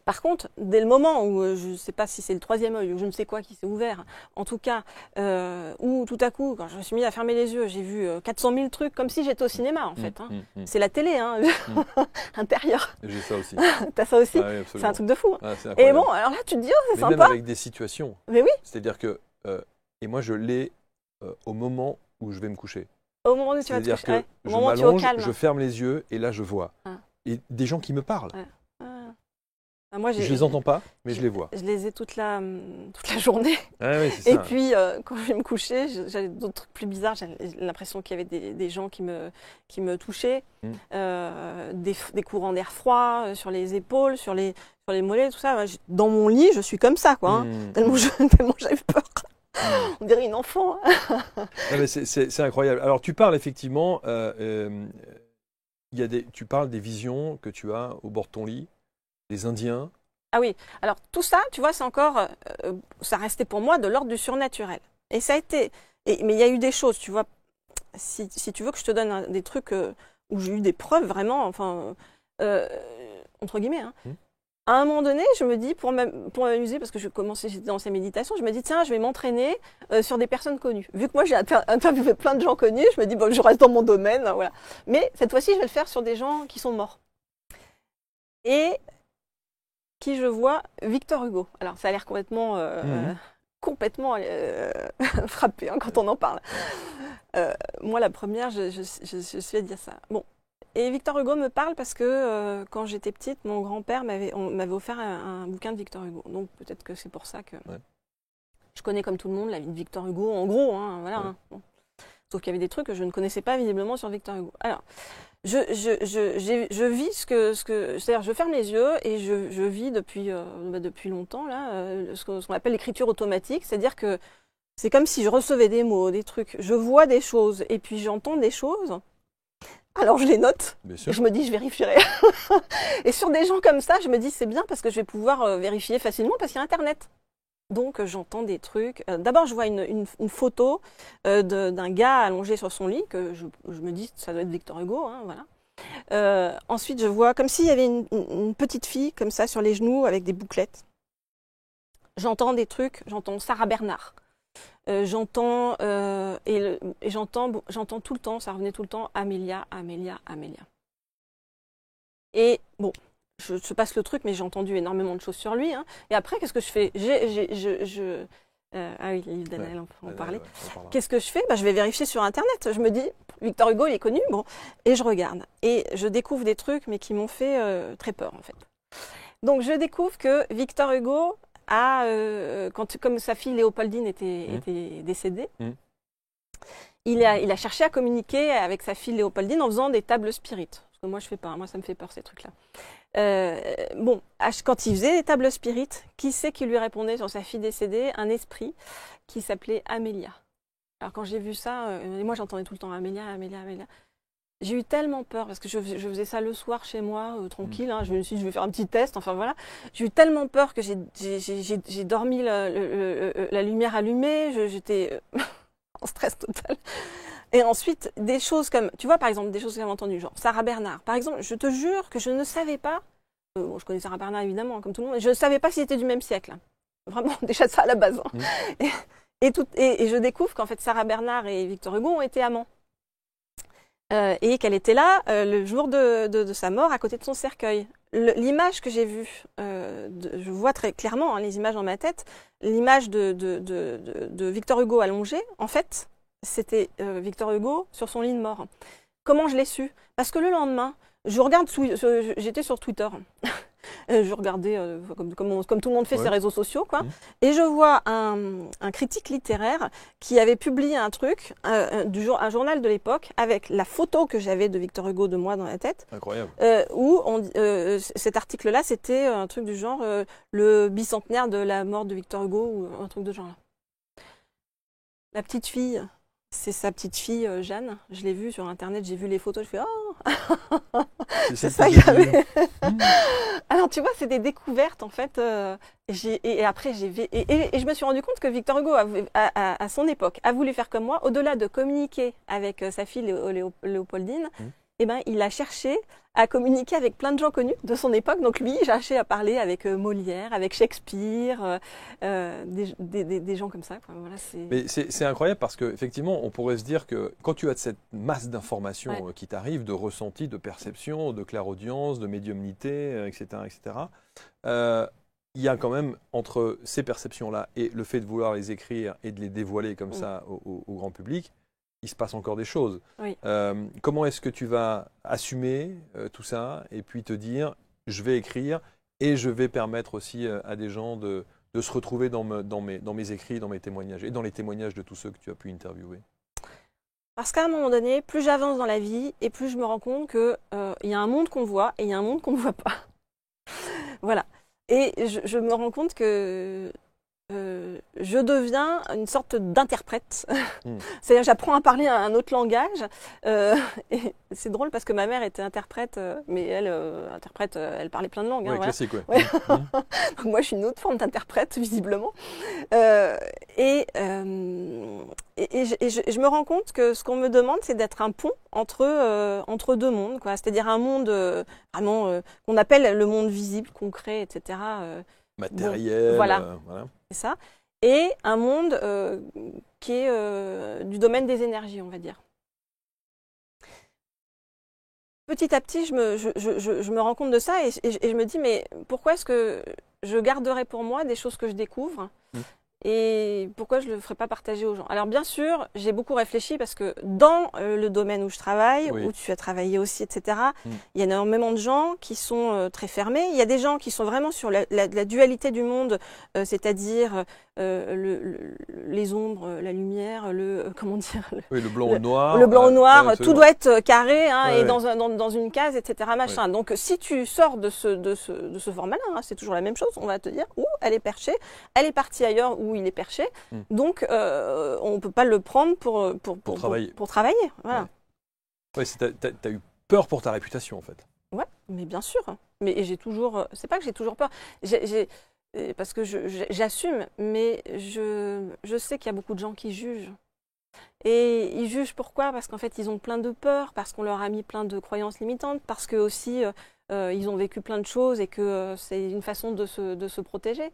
Par contre, dès le moment où, je ne sais pas si c'est le troisième œil ou je ne sais quoi qui s'est ouvert, en tout cas, où tout à coup, quand je me suis mis à fermer les yeux, j'ai vu 400 000 trucs, comme si j'étais au cinéma en fait. Hein. C'est la télé, hein, intérieure. j'ai ça aussi. T'as ça aussi? Ah oui, C'est un truc de fou. Hein. Ah, c'est Et incroyable. bon, alors là, tu te dis, oh, c'est Mais même sympa. avec des situations. Mais oui, C'est-à-dire que, et moi je l'ai au moment où je vais me coucher. au moment où tu vas te C'est-à-dire coucher. que Ouais. Au je moment où tu es au m'allonge, calme. je ferme les yeux et là je vois. Ah. Et des gens qui me parlent. Ouais. Ah. Moi, Je les entends pas, mais je les vois. Je les ai toute la journée. Ah oui, c'est Et ça. puis, quand je vais me coucher, j'avais d'autres trucs plus bizarres. J'avais l'impression qu'il y avait des gens qui me touchaient, des courants d'air froid sur les épaules, sur les mollets, tout ça. Dans mon lit, je suis comme ça, quoi. Tellement j'avais peur. On dirait une enfant. Non, mais c'est incroyable. Alors, tu parles effectivement, tu parles des visions que tu as au bord de ton lit, des Indiens. Ah oui, alors tout ça, tu vois, c'est encore, ça restait pour moi de l'ordre du surnaturel. Et ça a été, mais il y a eu des choses, tu vois, si tu veux que je te donne des trucs où j'ai eu des preuves vraiment, enfin, entre guillemets, hein. À un moment donné, je me dis, pour m'amuser, parce que j'étais dans ces méditations, je me dis, tiens, je vais m'entraîner sur des personnes connues. Vu que moi, j'ai interviewé plein de gens connus, je me dis, bon, je reste dans mon domaine, voilà. Mais cette fois-ci, je vais le faire sur des gens qui sont morts. Et qui je vois, Victor Hugo. Alors, ça a l'air complètement frappé hein, quand on en parle. Moi, la première, je suis à dire ça. Bon. Et Victor Hugo me parle parce que quand j'étais petite, mon grand-père m'avait offert un bouquin de Victor Hugo. Donc peut-être que c'est pour ça que je connais comme tout le monde la vie de Victor Hugo, en gros. Hein, voilà, hein. Bon. Sauf qu'il y avait des trucs que je ne connaissais pas visiblement sur Victor Hugo. Alors, je vis c'est-à-dire je ferme les yeux et je vis depuis longtemps là, ce qu'on appelle l'écriture automatique, c'est-à-dire que c'est comme si je recevais des mots, des trucs, je vois des choses et puis j'entends des choses. Alors je les note, je me dis je vérifierai. Et sur des gens comme ça, je me dis c'est bien parce que je vais pouvoir vérifier facilement parce qu'il y a Internet. Donc j'entends des trucs. D'abord je vois une photo d'un gars allongé sur son lit, que je me dis ça doit être Victor Hugo, hein, voilà. Ensuite je vois comme s'il y avait une petite fille comme ça sur les genoux avec des bouclettes. J'entends des trucs, j'entends Sarah Bernard. J'entends j'entends tout le temps, ça revenait tout le temps, Amélia, Amélia, Amélia. Et bon, je passe le truc, mais j'ai entendu énormément de choses sur lui. Hein. Et après, qu'est-ce que je fais ah oui, le livre d'Anaël, on peut en parler. Qu'est-ce que je fais Je vais vérifier sur Internet. Je me dis, Victor Hugo, il est connu, bon, et je regarde. Et je découvre des trucs, mais qui m'ont fait très peur, en fait. Donc, je découvre que Victor Hugo comme sa fille Léopoldine était décédée, il a cherché à communiquer avec sa fille Léopoldine en faisant des tables spirites. Parce que moi, je fais pas, moi, ça me fait peur, ces trucs-là. Quand il faisait des tables spirites, qui c'est qui lui répondait sur sa fille décédée? Un esprit qui s'appelait Amélia. Alors, quand j'ai vu ça, moi, j'entendais tout le temps Amélia, Amélia, Amélia. J'ai eu tellement peur, parce que je faisais ça le soir chez moi, tranquille, hein, je me suis dit, je vais faire un petit test, enfin voilà. J'ai eu tellement peur que j'ai dormi la lumière allumée, j'étais en stress total. Et ensuite, des choses comme, tu vois, par exemple, des choses que j'avais entendues, genre Sarah Bernard. Par exemple, je te jure que je ne savais pas, bon, je connais Sarah Bernard évidemment, comme tout le monde, mais je ne savais pas s'ils étaient du même siècle. Hein. Vraiment, déjà ça à la base. Hein. Et je découvre qu'en fait, Sarah Bernard et Victor Hugo ont été amants. Et qu'elle était là le jour de sa mort à côté de son cercueil. L'image que j'ai vue, je vois très clairement hein, les images dans ma tête, l'image de Victor Hugo allongé, en fait, c'était Victor Hugo sur son lit de mort. Comment je l'ai su? Parce que le lendemain, j'étais sur Twitter. Je regardais, comme tout le monde fait ses réseaux sociaux, quoi. Et je vois un critique littéraire qui avait publié un truc, un journal de l'époque, avec la photo que j'avais de Victor Hugo de moi dans la tête. Incroyable. Où cet article-là, c'était un truc du genre le bicentenaire de la mort de Victor Hugo, ou un truc de genre là. La petite fille, c'est sa petite fille Jeanne. Je l'ai vue sur Internet, j'ai vu les photos, je fais oh c'est ça qu'il y avait. Alors tu vois, c'est des découvertes en fait. Et après, je me suis rendu compte que Victor Hugo, à son époque, a voulu faire comme moi, au-delà de communiquer avec sa fille Léopoldine, eh ben, il a cherché à communiquer avec plein de gens connus de son époque. Donc lui, il cherchait à parler avec Molière, avec Shakespeare, des gens comme ça. Quoi. Voilà, mais c'est incroyable parce qu'effectivement, on pourrait se dire que quand tu as cette masse d'informations qui t'arrivent, de ressentis, de perceptions, de clairaudience, de médiumnité, etc., il y a quand même entre ces perceptions-là et le fait de vouloir les écrire et de les dévoiler comme ça au grand public, il se passe encore des choses. Oui. Comment est-ce que tu vas assumer tout ça et puis te dire, je vais écrire et je vais permettre aussi à des gens de se retrouver dans mes écrits, dans mes témoignages et dans les témoignages de tous ceux que tu as pu interviewer? Parce qu'à un moment donné, plus j'avance dans la vie et plus je me rends compte qu'il y a un monde qu'on voit et il y a un monde qu'on ne voit pas. Voilà. Et je me rends compte que je deviens une sorte d'interprète. C'est-à-dire, j'apprends à parler un autre langage. Et c'est drôle parce que ma mère était interprète, mais elle, interprète, elle parlait plein de langues. Ouais, hein, classique, ouais. voilà. Donc moi, je suis une autre forme d'interprète, visiblement. Je me rends compte que ce qu'on me demande, c'est d'être un pont entre deux mondes, quoi. C'est-à-dire un monde vraiment qu'on appelle le monde visible, concret, etc. Matériel. Bon, voilà. C'est ça. Et un monde qui est du domaine des énergies, on va dire. Petit à petit, je me rends compte de ça et je me dis, mais pourquoi est-ce que je garderais pour moi des choses que je découvre et pourquoi je ne le ferais pas partager aux gens? Alors bien sûr, j'ai beaucoup réfléchi parce que dans le domaine où je travaille, Oui. où tu as travaillé aussi, etc., il y a énormément de gens qui sont très fermés. Il y a des gens qui sont vraiment sur la dualité du monde, c'est-à-dire les ombres, la lumière, comment dire, oui, le blanc ou le noir. le blanc ou noir, ouais, tout doit être carré hein, Ouais, et ouais. dans une case, etc. Machin. Donc si tu sors de ce format-là, hein, c'est toujours la même chose. On va te dire où elle est perchée, elle est partie ailleurs où il est perché. Donc on ne peut pas le prendre pour travailler. Voilà. Ouais, t'as eu peur pour ta réputation en fait. Ouais, mais bien sûr. Mais j'ai toujours. C'est pas que j'ai toujours peur. Parce que j'assume, mais je sais qu'il y a beaucoup de gens qui jugent. Et ils jugent pourquoi? Parce qu'en fait, ils ont plein de peurs, parce qu'on leur a mis plein de croyances limitantes, parce que aussi ils ont vécu plein de choses et que c'est une façon de se protéger.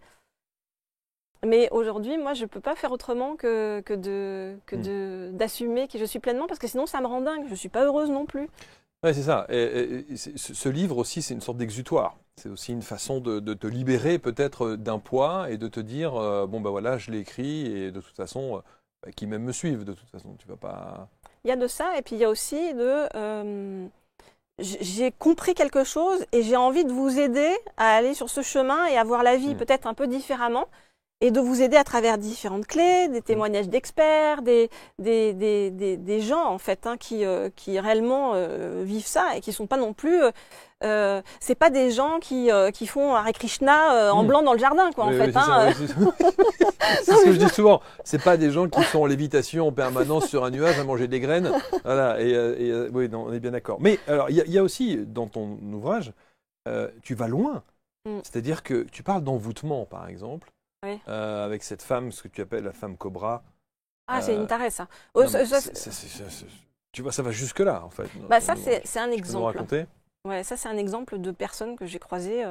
Mais aujourd'hui, moi, je ne peux pas faire autrement que d'assumer qui je suis pleinement, parce que sinon, ça me rend dingue. Je ne suis pas heureuse non plus. Oui, c'est ça. Et ce livre aussi, c'est une sorte d'exutoire. C'est aussi une façon de te libérer peut-être d'un poids et de te dire, bon ben voilà, je l'ai écrit et de toute façon, qui même me suivent, de toute façon, tu vas pas... Il y a de ça, et puis il y a aussi j'ai compris quelque chose et j'ai envie de vous aider à aller sur ce chemin et à voir la vie peut-être un peu différemment. Et de vous aider à travers différentes clés, des témoignages d'experts, des gens en fait hein, qui réellement vivent ça et qui sont pas non plus. C'est pas des gens qui font Hare Krishna en blanc dans le jardin quoi oui, en fait. Oui, hein. c'est ce que je dis souvent. C'est pas des gens qui sont en lévitation en permanence sur un nuage à manger des graines. Voilà. Oui, non, on est bien d'accord. Mais alors il y a aussi dans ton ouvrage, tu vas loin. C'est-à-dire que tu parles d'envoûtement par exemple. Oui. Avec cette femme, ce que tu appelles la femme cobra. Ah, c'est une tarée, ça. Tu vois, ça va jusque-là, en fait. Bah, ça, c'est un exemple. Tu peux nous raconter ? Ouais, ça, c'est un exemple de personnes que j'ai croisées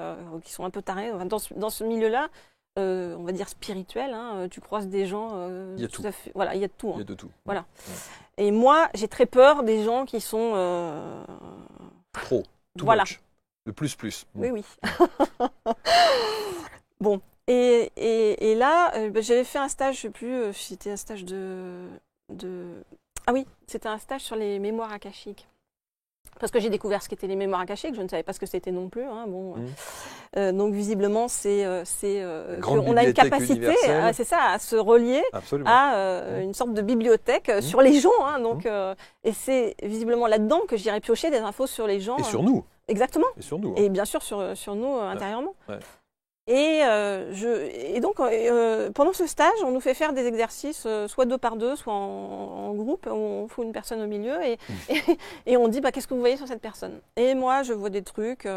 qui sont un peu tarées. Enfin, dans ce milieu-là, on va dire spirituel, hein, tu croises des gens. Il y a tout. À fait, voilà, il y a de tout. Hein. Il y a de tout. Voilà. Ouais. Et moi, j'ai très peur des gens qui sont. Trop. Too voilà. Much. Le plus. Oui, oui. Bon. Et là, j'avais fait un stage, je ne sais plus, c'était un stage Ah oui, c'était un stage sur les mémoires akashiques. Parce que j'ai découvert ce qu'étaient les mémoires akashiques, je ne savais pas ce que c'était non plus. Hein, bon. Donc visiblement, on a une capacité, c'est ça, à se relier à une sorte de bibliothèque sur les gens. Hein, donc, et c'est visiblement là-dedans que j'irai piocher des infos sur les gens. Et sur nous. Exactement. Et sur nous. Hein. Et bien sûr sur nous intérieurement. Ouais. Et donc, pendant ce stage, on nous fait faire des exercices, soit 2 par 2, soit en groupe. On fout une personne au milieu et on dit qu'est-ce que vous voyez sur cette personne. Et moi, je vois des trucs.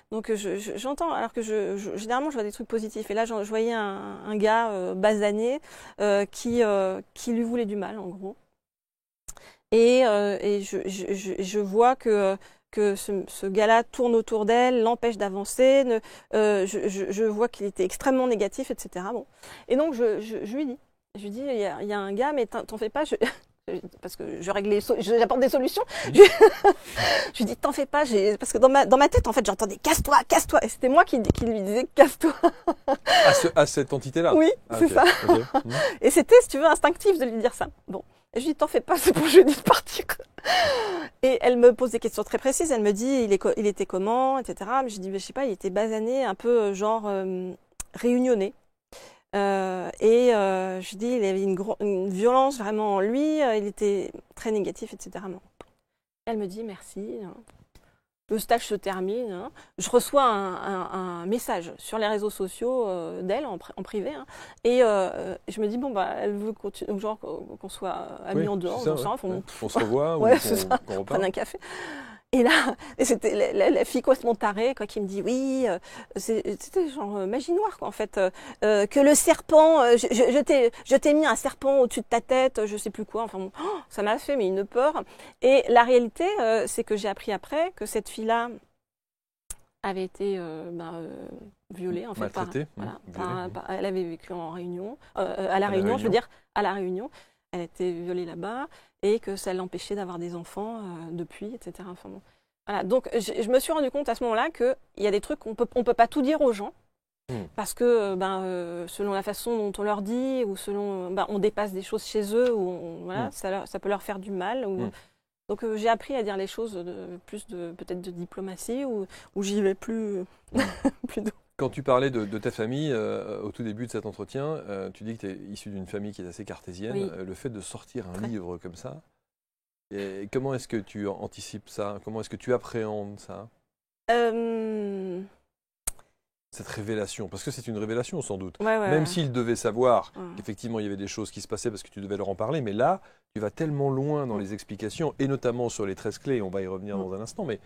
Donc, j'entends, alors que généralement, je vois des trucs positifs. Et là, je voyais un gars basané qui lui voulait du mal, en gros. Et je vois que ce gars-là tourne autour d'elle, l'empêche d'avancer. Je vois qu'il était extrêmement négatif, etc. Bon. Et donc, je lui dis, il y a un gars, mais t'en fais pas, parce que j'apporte des solutions. Je lui dis, t'en fais pas, parce que dans ma tête, en fait, j'entendais casse-toi. Et c'était moi qui lui disais casse-toi. À cette entité-là. Oui, c'est okay. ça. Okay. Et c'était, si tu veux, instinctif de lui dire ça. Bon. Et je lui dis, t'en fais pas, c'est pour jeudi de partir. Et elle me pose des questions très précises. Elle me dit, il était comment, etc. Mais je dis, je sais pas, il était basané, un peu genre réunionnais. Je dis, il avait une violence vraiment en lui, il était très négatif, etc. Bon. Elle me dit, merci. Le stage se termine. Hein. Je reçois un message sur les réseaux sociaux d'elle en privé. Hein, je me dis, bon, bah, elle veut genre qu'on soit amis en dehors. On se revoit ouais, ou qu'on prenne un café. Et là, c'était la fille complètement tarée qui me dit, oui, c'était genre magie noire, quoi, en fait. Que le serpent, je t'ai mis un serpent au-dessus de ta tête, je sais plus quoi. Enfin, bon, ça m'a fait mais une peur. Et la réalité, c'est que j'ai appris après que cette fille-là avait été violée, en fait. Maltraitée. Elle avait vécu en Réunion, à La Réunion, je veux dire, à La Réunion. Elle a été violée là-bas et que ça l'empêchait d'avoir des enfants depuis, etc. Enfin, bon. Voilà. Donc, je me suis rendu compte à ce moment-là qu'il y a des trucs qu'on peut pas tout dire aux gens parce que selon la façon dont on leur dit ou selon on dépasse des choses chez eux ou ça peut leur faire du mal. Donc, j'ai appris à dire les choses peut-être de diplomatie où j'y vais plus doux. Quand tu parlais de ta famille, au tout début de cet entretien, tu dis que tu es issu d'une famille qui est assez cartésienne. Oui. Le fait de sortir un livre comme ça, comment est-ce que tu anticipes ça? Comment est-ce que tu appréhendes ça? Cette révélation, parce que c'est une révélation sans doute. Même s'il devait savoir qu'effectivement il y avait des choses qui se passaient parce que tu devais leur en parler, mais là, tu vas tellement loin dans les explications, et notamment sur les 13 clés, on va y revenir dans un instant, mais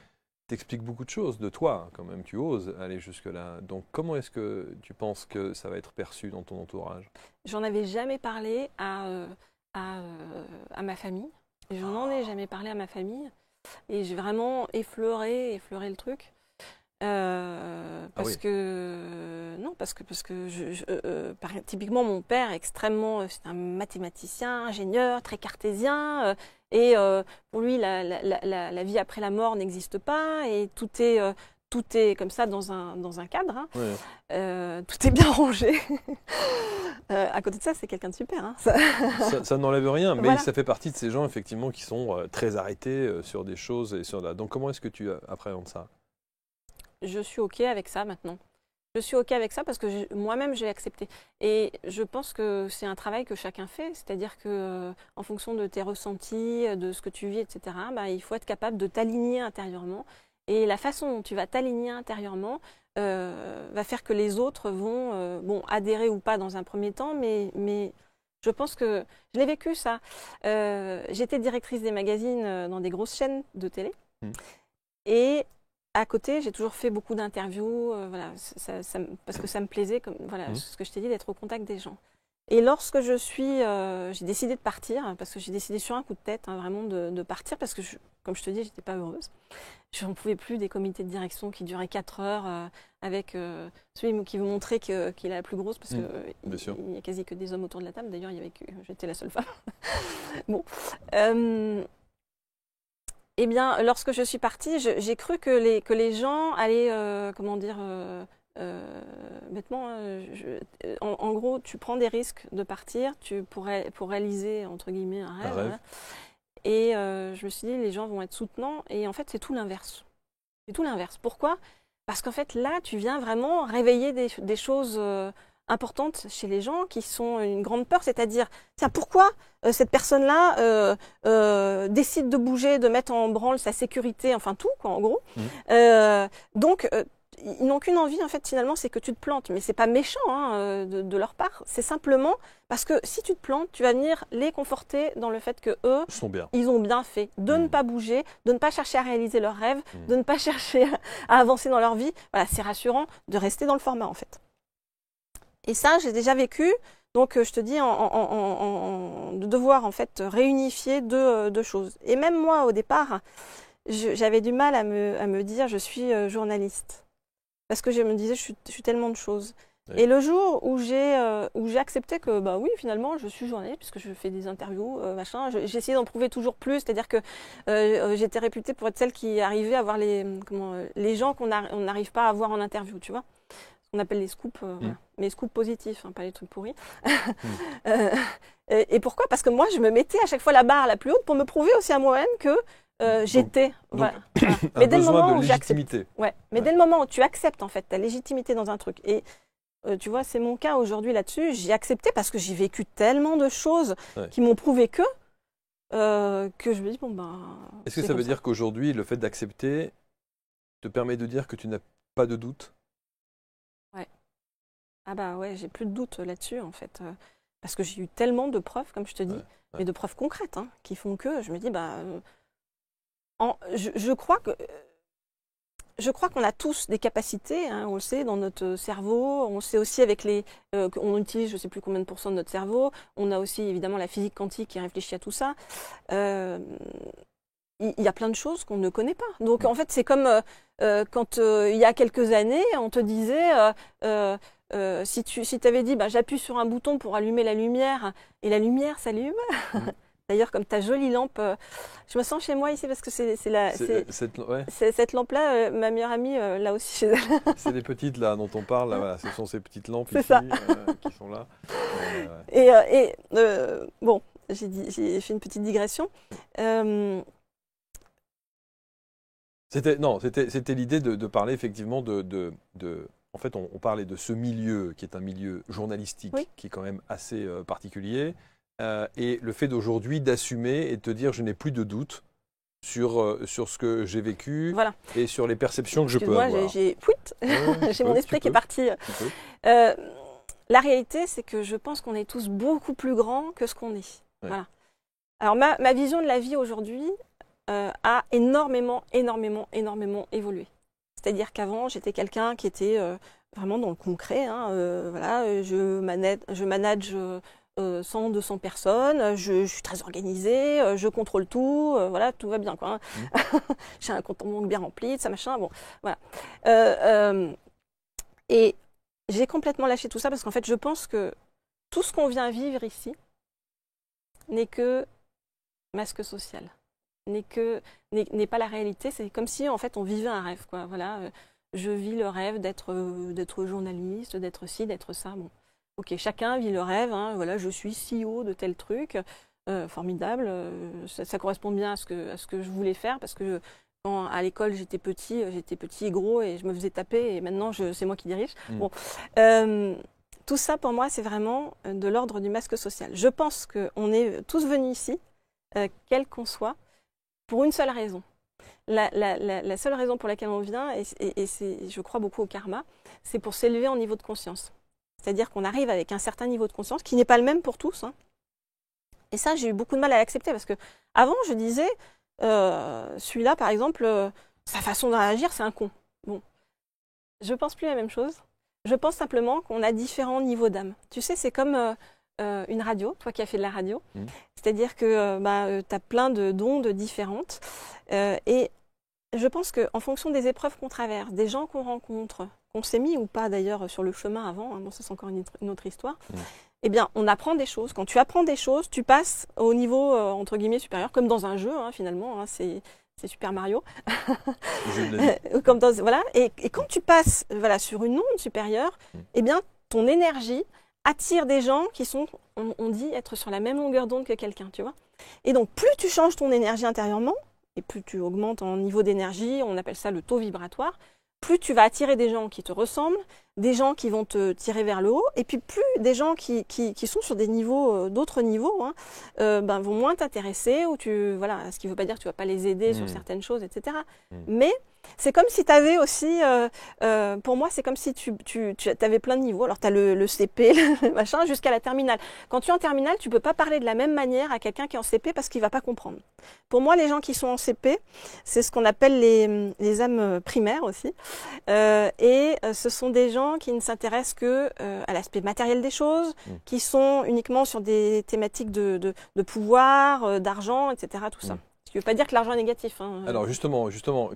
t'expliques beaucoup de choses de toi, quand même, tu oses aller jusque-là. Donc, comment est-ce que tu penses que ça va être perçu dans ton entourage? J'en avais jamais parlé à ma famille. Je n'en ai jamais parlé à ma famille. Et j'ai vraiment effleuré le truc. Parce que typiquement, mon père c'est un mathématicien, ingénieur, très cartésien. Pour lui, la vie après la mort n'existe pas et tout est comme ça dans un cadre. Hein. Tout est bien rangé. À côté de ça, c'est quelqu'un de super. Hein. Ça n'enlève rien, mais voilà. Ça fait partie de ces gens effectivement qui sont très arrêtés sur des choses. Donc comment est-ce que tu appréhendes ça? Je suis OK avec ça maintenant. Je suis OK avec ça parce que moi-même, j'ai accepté. Et je pense que c'est un travail que chacun fait. C'est-à-dire que en fonction de tes ressentis, de ce que tu vis, etc., il faut être capable de t'aligner intérieurement. Et la façon dont tu vas t'aligner intérieurement va faire que les autres vont adhérer ou pas dans un premier temps. Mais je pense que je l'ai vécu, ça. J'étais directrice des magazines dans des grosses chaînes de télé. Et à côté, j'ai toujours fait beaucoup d'interviews, parce que ça me plaisait, ce que je t'ai dit, d'être au contact des gens. Et lorsque j'ai décidé de partir, parce que j'ai décidé sur un coup de tête, vraiment de partir, parce que, comme je te dis, j'étais pas heureuse. Je n'en pouvais plus des comités de direction qui duraient 4 heures, avec celui qui veut montrer qu'il est la plus grosse, parce qu'il n'y a quasi que des hommes autour de la table. D'ailleurs, j'étais la seule femme. Bon. Eh bien, lorsque je suis partie, j'ai cru que les gens allaient, bêtement, en gros, tu prends des risques de partir pour réaliser, entre guillemets, un rêve. Voilà. Et je me suis dit, les gens vont être soutenants. Et en fait, c'est tout l'inverse. C'est tout l'inverse. Pourquoi? Parce qu'en fait, là, tu viens vraiment réveiller des choses importantes chez les gens qui sont une grande peur, c'est-à-dire, tiens, pourquoi cette personne-là décide de bouger, de mettre en branle sa sécurité, enfin tout, quoi, en gros. Donc, ils n'ont qu'une envie, en fait, finalement, c'est que tu te plantes. Mais c'est pas méchant de leur part, c'est simplement parce que si tu te plantes, tu vas venir les conforter dans le fait que eux, ils ont bien fait de ne pas bouger, de ne pas chercher à réaliser leurs rêves, de ne pas chercher à avancer dans leur vie. Voilà, c'est rassurant de rester dans le format, en fait. Et ça, j'ai déjà vécu. Donc, je te dis, de devoir en fait réunifier deux choses. Et même moi, au départ, j'avais du mal à me dire je suis journaliste. Parce que je me disais, je suis tellement de choses. Oui. Et le jour où j'ai accepté que, oui, finalement, je suis journaliste, puisque je fais des interviews, j'ai essayé d'en prouver toujours plus. C'est-à-dire que j'étais réputée pour être celle qui arrivait à voir les gens qu'on n'arrive pas à voir en interview, tu vois. qu'on appelle les scoops, voilà. Mais les scoops positifs, hein, pas les trucs pourris. Et pourquoi? Parce que moi, je me mettais à chaque fois la barre la plus haute pour me prouver aussi à moi-même que j'étais. Donc, voilà. un Mais dès le besoin moment de où j'accepte, légitimité. mais dès le moment où tu acceptes en fait ta légitimité dans un truc, et tu vois, c'est mon cas aujourd'hui là-dessus, j'ai accepté parce que j'ai vécu tellement de choses qui m'ont prouvé que je me dis, bon ben. Est-ce que ça veut dire qu'aujourd'hui, le fait d'accepter te permet de dire que tu n'as pas de doute? Ouais. Ah bah ouais, j'ai plus de doute là-dessus en fait. Parce que j'ai eu tellement de preuves, comme je te dis, mais de preuves concrètes, hein, qui font que je me dis, bah. Je crois qu'on a tous des capacités, hein, on le sait, dans notre cerveau, on le sait aussi avec qu'on utilise je ne sais plus combien de pourcents de notre cerveau, on a aussi évidemment la physique quantique qui réfléchit à tout ça. Il y a plein de choses qu'on ne connaît pas. Donc en fait, c'est comme quand il y a quelques années, on te disait, si tu avais dit, bah, j'appuie sur un bouton pour allumer la lumière, et la lumière s'allume. D'ailleurs, comme ta jolie lampe, je me sens chez moi ici parce que cette lampe-là, ma meilleure amie l'a aussi chez elle. C'est les petites là dont on parle, là, voilà, ce sont ces petites lampes ici qui sont là. Bon, j'ai fait une petite digression. C'était l'idée de parler effectivement en fait, on parlait de ce milieu qui est un milieu journalistique qui est quand même assez particulier. Et le fait d'aujourd'hui d'assumer et de te dire je n'ai plus de doute sur ce que j'ai vécu et sur les perceptions que je peux avoir. J'ai mon esprit qui est parti. La réalité, c'est que je pense qu'on est tous beaucoup plus grands que ce qu'on est. Ouais. Voilà. Alors ma vision de la vie aujourd'hui a énormément évolué. C'est-à-dire qu'avant, j'étais quelqu'un qui était vraiment dans le concret. Hein, voilà, je manage 100, 200 personnes, je suis très organisée, je contrôle tout, voilà, tout va bien, quoi. Hein. J'ai un compte en banque bien rempli, ça machin, bon, voilà. Et j'ai complètement lâché tout ça parce qu'en fait, je pense que tout ce qu'on vient vivre ici n'est que masque social, n'est pas la réalité. C'est comme si en fait on vivait un rêve, quoi. Voilà, je vis le rêve d'être journaliste, d'être ci, d'être ça, bon. Ok, chacun vit le rêve, hein, voilà, je suis CEO de tel truc, formidable, ça correspond bien à ce que je voulais faire, parce que quand à l'école j'étais petit et gros, et je me faisais taper, et maintenant c'est moi qui dirige. Bon, tout ça pour moi c'est vraiment de l'ordre du masque social. Je pense qu'on est tous venus ici, quel qu'on soit, pour une seule raison. La seule raison pour laquelle on vient, et je crois beaucoup au karma, c'est pour s'élever en niveau de conscience. C'est-à-dire qu'on arrive avec un certain niveau de conscience qui n'est pas le même pour tous. Hein. Et ça, j'ai eu beaucoup de mal à l'accepter parce que avant, je disais, celui-là, par exemple, sa façon de réagir, c'est un con. Bon, je pense plus la même chose. Je pense simplement qu'on a différents niveaux d'âme. Tu sais, c'est comme une radio, toi qui as fait de la radio. C'est-à-dire que tu as plein d'ondes différentes. Et je pense qu'en fonction des épreuves qu'on traverse, des gens qu'on rencontre, qu'on s'est mis ou pas d'ailleurs sur le chemin avant, hein, bon ça c'est encore une autre histoire, eh bien on apprend des choses. Quand tu apprends des choses, tu passes au niveau entre guillemets supérieur, comme dans un jeu hein, finalement, hein, c'est Super Mario. Voilà, et quand tu passes sur une onde supérieure, eh bien ton énergie attire des gens qui sont, on dit, être sur la même longueur d'onde que quelqu'un, tu vois. Et donc plus tu changes ton énergie intérieurement, et plus tu augmentes en niveau d'énergie, on appelle ça le taux vibratoire, plus tu vas attirer des gens qui te ressemblent, des gens qui vont te tirer vers le haut, et puis plus des gens qui sont sur des niveaux, d'autres niveaux, hein, vont moins t'intéresser, ou ce qui ne veut pas dire que tu ne vas pas les aider sur certaines choses, etc. Mais c'est comme si tu avais aussi, pour moi, c'est comme si tu avais plein de niveaux. Alors, tu as le CP, le machin, jusqu'à la terminale. Quand tu es en terminale, tu ne peux pas parler de la même manière à quelqu'un qui est en CP parce qu'il ne va pas comprendre. Pour moi, les gens qui sont en CP, c'est ce qu'on appelle les âmes primaires aussi. Et ce sont des gens qui ne s'intéressent que à l'aspect matériel des choses, qui sont uniquement sur des thématiques de pouvoir, d'argent, etc. Tout ça. Ce qui ne veut pas dire que l'argent est négatif. Hein. Alors justement,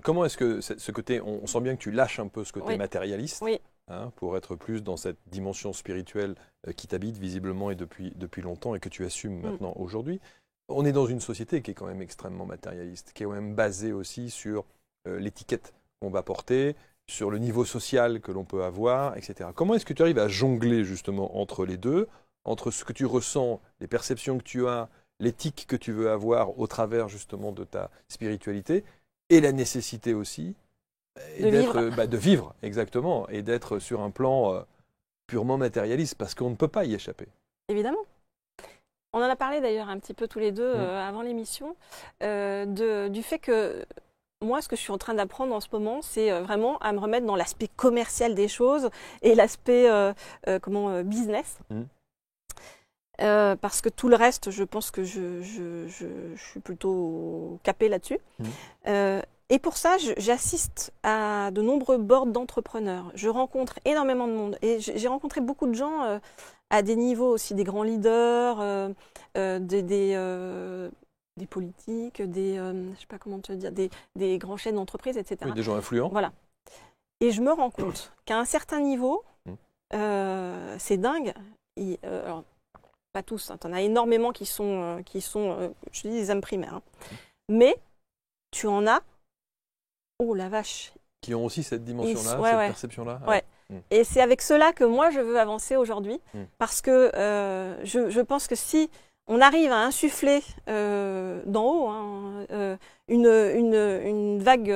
comment est-ce que ce côté, on sent bien que tu lâches un peu ce côté matérialiste, hein, pour être plus dans cette dimension spirituelle qui t'habite visiblement et depuis longtemps et que tu assumes maintenant aujourd'hui. On est dans une société qui est quand même extrêmement matérialiste, qui est quand même basée aussi sur l'étiquette qu'on va porter, sur le niveau social que l'on peut avoir, etc. Comment est-ce que tu arrives à jongler justement entre les deux, entre ce que tu ressens, les perceptions que tu as, l'éthique que tu veux avoir au travers justement de ta spiritualité et la nécessité aussi de vivre, exactement, et d'être sur un plan purement matérialiste parce qu'on ne peut pas y échapper. Évidemment. On en a parlé d'ailleurs un petit peu tous les deux avant l'émission, du fait que moi, ce que je suis en train d'apprendre en ce moment, c'est vraiment à me remettre dans l'aspect commercial des choses et l'aspect business. Parce que tout le reste, je pense que je suis plutôt capée là-dessus. Et pour ça, j'assiste à de nombreux boards d'entrepreneurs. Je rencontre énormément de monde. Et j'ai rencontré beaucoup de gens à des niveaux aussi, des grands leaders, des politiques, je sais pas comment te dire, des grands chefs d'entreprise, etc. Oui, des gens influents. Voilà. Et je me rends compte qu'à un certain niveau, c'est dingue. Alors, pas tous, hein, tu en as énormément qui sont je dis des âmes primaires. Hein. Mais tu en as, oh la vache. Qui ont aussi cette dimension-là, cette perception-là. Ouais. Et c'est avec cela que moi je veux avancer aujourd'hui, parce que je pense que si on arrive à insuffler d'en haut une vague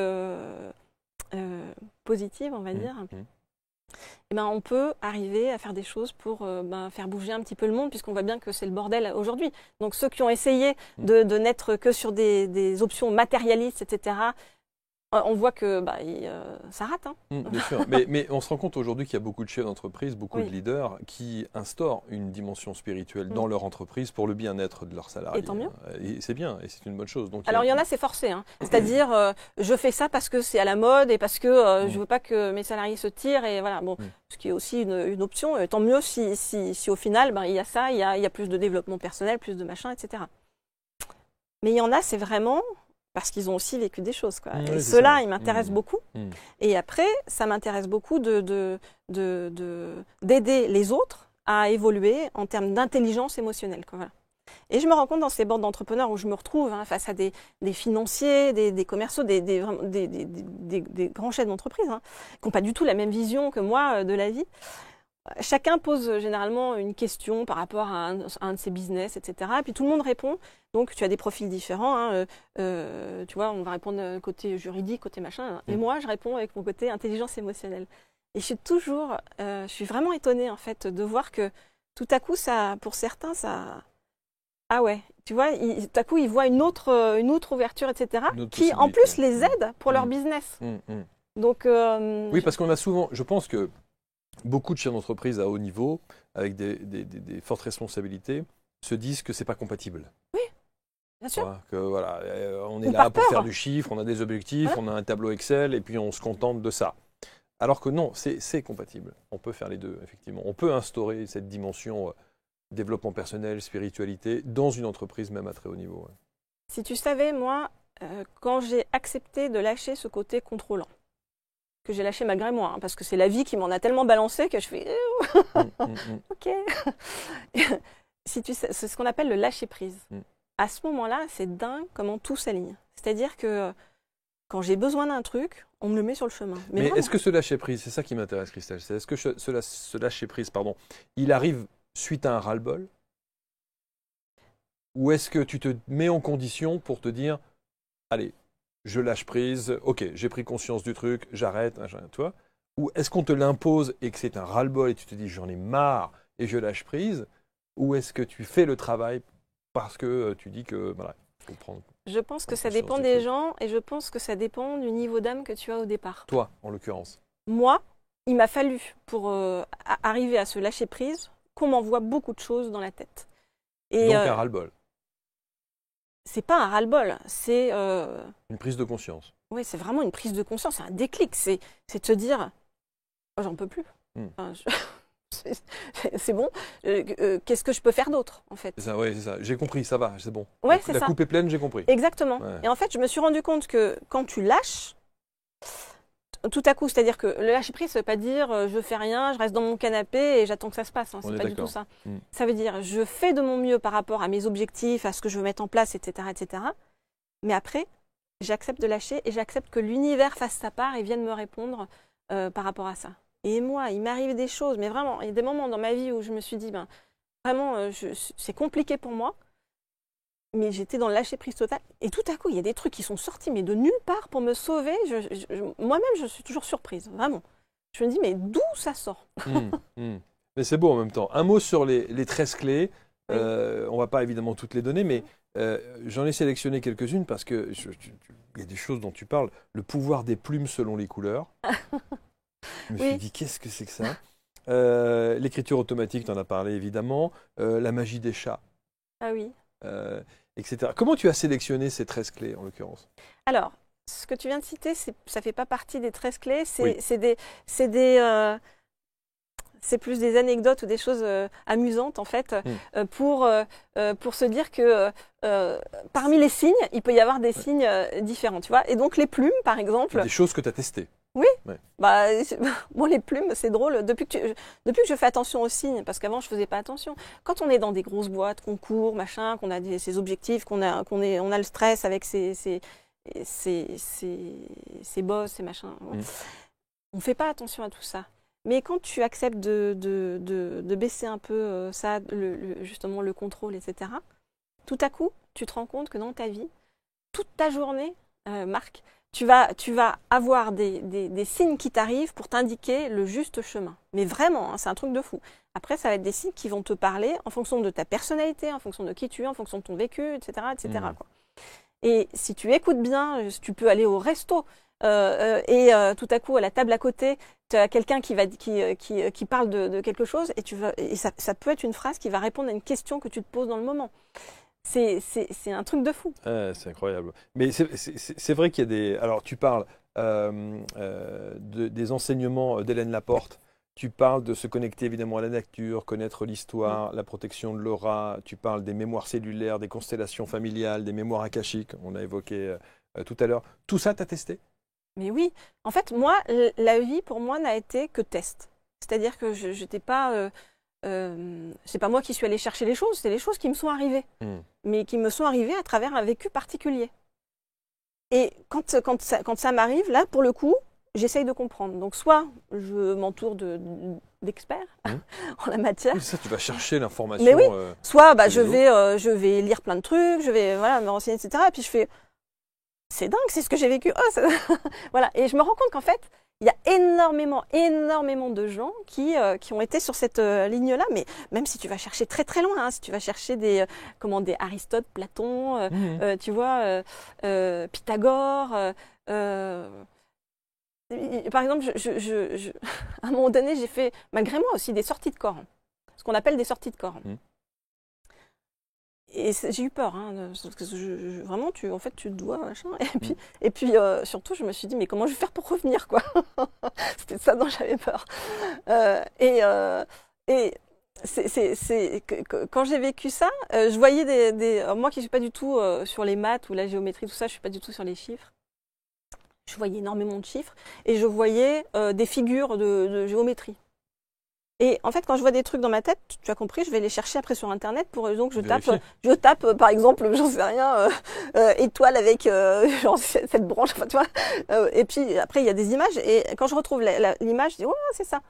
positive, on va dire, eh ben, on peut arriver à faire des choses pour faire bouger un petit peu le monde, puisqu'on voit bien que c'est le bordel aujourd'hui. Donc ceux qui ont essayé de n'être que sur des options matérialistes, etc., on voit que ça rate. Hein. Bien sûr, mais on se rend compte aujourd'hui qu'il y a beaucoup de chefs d'entreprise, beaucoup de leaders qui instaurent une dimension spirituelle dans leur entreprise pour le bien-être de leurs salariés. Et tant mieux. Et c'est bien, et c'est une bonne chose. Donc, alors il y en a, c'est forcé. Hein. C'est-à-dire, je fais ça parce que c'est à la mode et parce que je ne veux pas que mes salariés se tirent. Et voilà, bon, ce qui est aussi une option. Tant mieux si au final, il y a ça, il y a plus de développement personnel, plus de machin, etc. Mais il y en a, c'est vraiment... parce qu'ils ont aussi vécu des choses. Quoi. Et ceux-là, ils m'intéressent beaucoup. Et après, ça m'intéresse beaucoup d'aider les autres à évoluer en termes d'intelligence émotionnelle. Quoi, voilà. Et je me rends compte dans ces boards d'entrepreneurs où je me retrouve face à des financiers, des commerciaux, des grands chefs d'entreprise qui n'ont pas du tout la même vision que moi de la vie. Chacun pose généralement une question par rapport à un de ses business, etc. Et puis tout le monde répond. Donc tu as des profils différents. Tu vois, on va répondre côté juridique, côté machin. Et moi, je réponds avec mon côté intelligence émotionnelle. Et je suis vraiment étonnée en fait de voir que tout à coup, ça, pour certains, ça... Ah ouais, tu vois, tout à coup, ils voient une autre ouverture, etc. qui en plus les aide pour leur business. Donc, oui, parce qu'on a souvent, je pense que beaucoup de chefs d'entreprise à haut niveau, avec des fortes responsabilités, se disent que c'est pas compatible. Oui, bien sûr. Que voilà, on est là pour faire du chiffre, on a des objectifs, on a un tableau Excel et puis on se contente de ça. Alors que non, c'est compatible. On peut faire les deux, effectivement. On peut instaurer cette dimension développement personnel, spiritualité, dans une entreprise même à très haut niveau. Si tu savais, moi, quand j'ai accepté de lâcher ce côté contrôlant, que j'ai lâché malgré moi, parce que c'est la vie qui m'en a tellement balancé que je fais ok. C'est ce qu'on appelle le lâcher prise. À ce moment-là, c'est dingue comment tout s'aligne. C'est-à-dire que quand j'ai besoin d'un truc, on me le met sur le chemin. Mais est-ce que ce lâcher prise, c'est ça qui m'intéresse, Christelle, est-ce que ce lâcher prise, il arrive suite à un ras-le-bol? Ou est-ce que tu te mets en condition pour te dire, allez, je lâche prise, ok, j'ai pris conscience du truc, j'arrête, tu vois? Ou est-ce qu'on te l'impose et que c'est un ras-le-bol et tu te dis j'en ai marre et je lâche prise? Ou est-ce que tu fais le travail parce que tu dis que voilà, il faut prendre... Je pense que ça dépend des gens et je pense que ça dépend du niveau d'âme que tu as au départ. Toi, en l'occurrence. Moi, il m'a fallu pour arriver à ce lâcher prise qu'on m'envoie beaucoup de choses dans la tête. Et, donc un ras-le-bol. C'est pas un ras-le-bol, c'est... une prise de conscience. Oui, c'est vraiment une prise de conscience, c'est un déclic. C'est de se dire, oh, j'en peux plus. Enfin, c'est bon. Qu'est-ce que je peux faire d'autre, en fait? C'est ça, oui, c'est ça. J'ai compris, ça va, c'est bon. Ouais, c'est ça. La coupe est pleine, j'ai compris. Exactement. Ouais. Et en fait, je me suis rendu compte que quand tu lâches, tout à coup, c'est-à-dire que le lâcher prise, ça ne veut pas dire je fais rien, je reste dans mon canapé et j'attends que ça se passe. C'est pas du tout ça. Ça veut dire je fais de mon mieux par rapport à mes objectifs, à ce que je veux mettre en place, etc., etc. Mais après, j'accepte de lâcher et j'accepte que l'univers fasse sa part et vienne me répondre par rapport à ça. Et moi, il m'arrive des choses, mais vraiment, il y a des moments dans ma vie où je me suis dit, ben, vraiment, c'est compliqué pour moi, mais j'étais dans le lâcher-prise total. Et tout à coup, il y a des trucs qui sont sortis, mais de nulle part pour me sauver. Moi-même, je suis toujours surprise, vraiment. Je me dis, mais d'où ça sort? Mais c'est beau en même temps. Un mot sur les 13 clés. Oui. On ne va pas évidemment toutes les donner, mais j'en ai sélectionné quelques-unes parce que il y a des choses dont tu parles. Le pouvoir des plumes selon les couleurs. Je me suis dit, qu'est-ce que c'est que ça? L'écriture automatique, tu en as parlé évidemment. La magie des chats, Ah oui. etc. Comment tu as sélectionné ces 13 clés en l'occurrence? Alors, ce que tu viens de citer, ça ne fait pas partie des 13 clés. Oui. C'est plus des anecdotes ou des choses amusantes, en fait, pour se dire que parmi les signes, il peut y avoir des signes différents, tu vois. Et donc, les plumes, par exemple. Des choses que tu as testées. Oui. Ouais. Bah, bon, les plumes, c'est drôle. Depuis que je fais attention aux signes, parce qu'avant, je faisais pas attention. Quand on est dans des grosses boîtes, qu'on court, machin, qu'on a ces objectifs, on a le stress avec ces boss, ces machins. On fait pas attention à tout ça. Mais quand tu acceptes de baisser un peu ça, justement le contrôle, etc., tout à coup, tu te rends compte que dans ta vie, toute ta journée, Marc, tu vas avoir des signes qui t'arrivent pour t'indiquer le juste chemin. Mais vraiment, hein, c'est un truc de fou. Après, ça va être des signes qui vont te parler en fonction de ta personnalité, en fonction de qui tu es, en fonction de ton vécu, etc., etc., quoi. Et si tu écoutes bien, tu peux aller au resto et tout à coup, à la table à côté, tu as quelqu'un qui parle de quelque chose et ça peut être une phrase qui va répondre à une question que tu te poses dans le moment. C'est un truc de fou. C'est incroyable. Mais c'est vrai qu'il y a des... Alors, tu parles des enseignements d'Hélène Laporte. Tu parles de se connecter évidemment à la nature, connaître l'histoire, la protection de l'aura. Tu parles des mémoires cellulaires, des constellations familiales, des mémoires akashiques, on a évoqué tout à l'heure. Tout ça, tu as testé? Mais oui. En fait, moi, la vie, pour moi, n'a été que test. C'est-à-dire que je n'étais pas... c'est pas moi qui suis allée chercher les choses, c'est les choses qui me sont arrivées. Mais qui me sont arrivées à travers un vécu particulier. Et quand ça m'arrive, là, pour le coup, j'essaye de comprendre. Donc, soit je m'entoure d'experts en la matière. Oui, ça, tu vas chercher l'information. Mais oui, soit je vais lire plein de trucs, je vais me renseigner, etc. Et puis je fais, c'est dingue, c'est ce que j'ai vécu. Oh, voilà. Et je me rends compte qu'en fait, il y a énormément de gens qui ont été sur cette ligne-là, mais même si tu vas chercher très très loin, hein, si tu vas chercher des Aristote, Platon, tu vois, Pythagore. Par exemple, à un moment donné, j'ai fait, malgré moi aussi, des sorties de corps, ce qu'on appelle des sorties de corps. Et j'ai eu peur, hein, parce que vraiment, tu dois, machin. Et puis surtout, je me suis dit, mais comment je vais faire pour revenir, quoi. C'était ça dont j'avais peur. Quand j'ai vécu ça, je voyais moi qui ne suis pas du tout sur les maths ou la géométrie, tout ça, je ne suis pas du tout sur les chiffres. Je voyais énormément de chiffres et je voyais des figures de géométrie. Et en fait, quand je vois des trucs dans ma tête, tu as compris, je vais les chercher après sur Internet pour donc je tape par exemple, j'en sais rien, étoile avec genre cette branche, enfin, tu vois. Et puis après il y a des images et quand je retrouve l'image, je dis ouais c'est ça.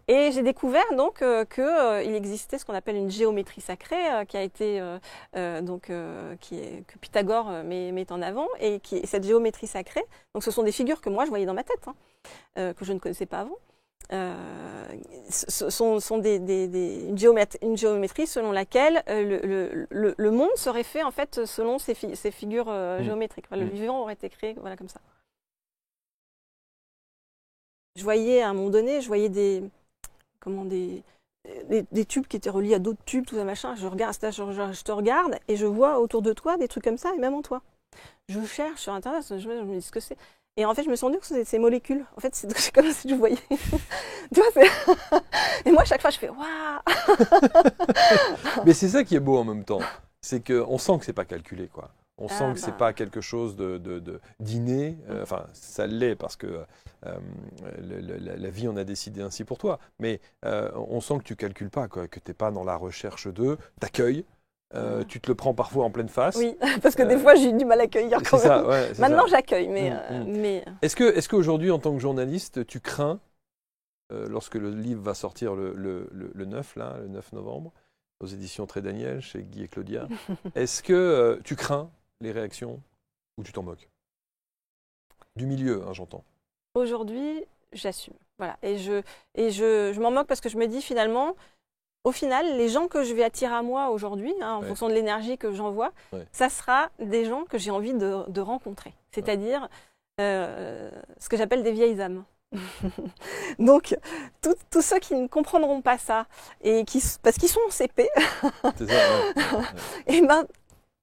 Et j'ai découvert donc que il existait ce qu'on appelle une géométrie sacrée qui a été que Pythagore met en avant et cette géométrie sacrée. Donc ce sont des figures que moi je voyais dans ma tête, que je ne connaissais pas avant. Sont une géométrie selon laquelle le monde serait fait en fait selon ces figures géométriques. Enfin, le vivant aurait été créé comme ça. Je voyais à un moment donné, des tubes qui étaient reliés à d'autres tubes, tout ça machin. Je te regarde et je vois autour de toi des trucs comme ça et même en toi. Je cherche sur Internet, je me dis ce que c'est. Et en fait, je me suis rendu compte que ces molécules, en fait, c'est comme si je voyais. Tu vois, et moi, à chaque fois, je fais waouh. Mais c'est ça qui est beau en même temps. C'est qu'on sent que c'est pas calculé, quoi. On sent que c'est pas quelque chose d'inné. Enfin, ça l'est parce que la vie en a décidé ainsi pour toi. Mais on sent que tu calcules pas, quoi, que tu n'es pas dans la recherche d'eux. T'accueilles. Tu te le prends parfois en pleine face. Oui, parce que des fois, j'ai eu du mal à accueillir quand C'est même. ça, ouais, c'est Maintenant, ça. j'accueille, mais... Est-ce qu'aujourd'hui, en tant que journaliste, tu crains, lorsque le livre va sortir le 9, là, le 9 novembre, aux éditions Très Daniel, chez Guy et Claudia, est-ce que tu crains les réactions ou tu t'en moques? Du milieu, hein, j'entends. Aujourd'hui, j'assume. Voilà. Et je m'en moque parce que je me dis finalement, au final, les gens que je vais attirer à moi aujourd'hui, hein, en fonction de l'énergie que j'envoie, ça sera des gens que j'ai envie de rencontrer. C'est-à-dire ce que j'appelle des vieilles âmes. Donc, tous ceux qui ne comprendront pas ça, et parce qu'ils sont en CP, C'est ça, et ben,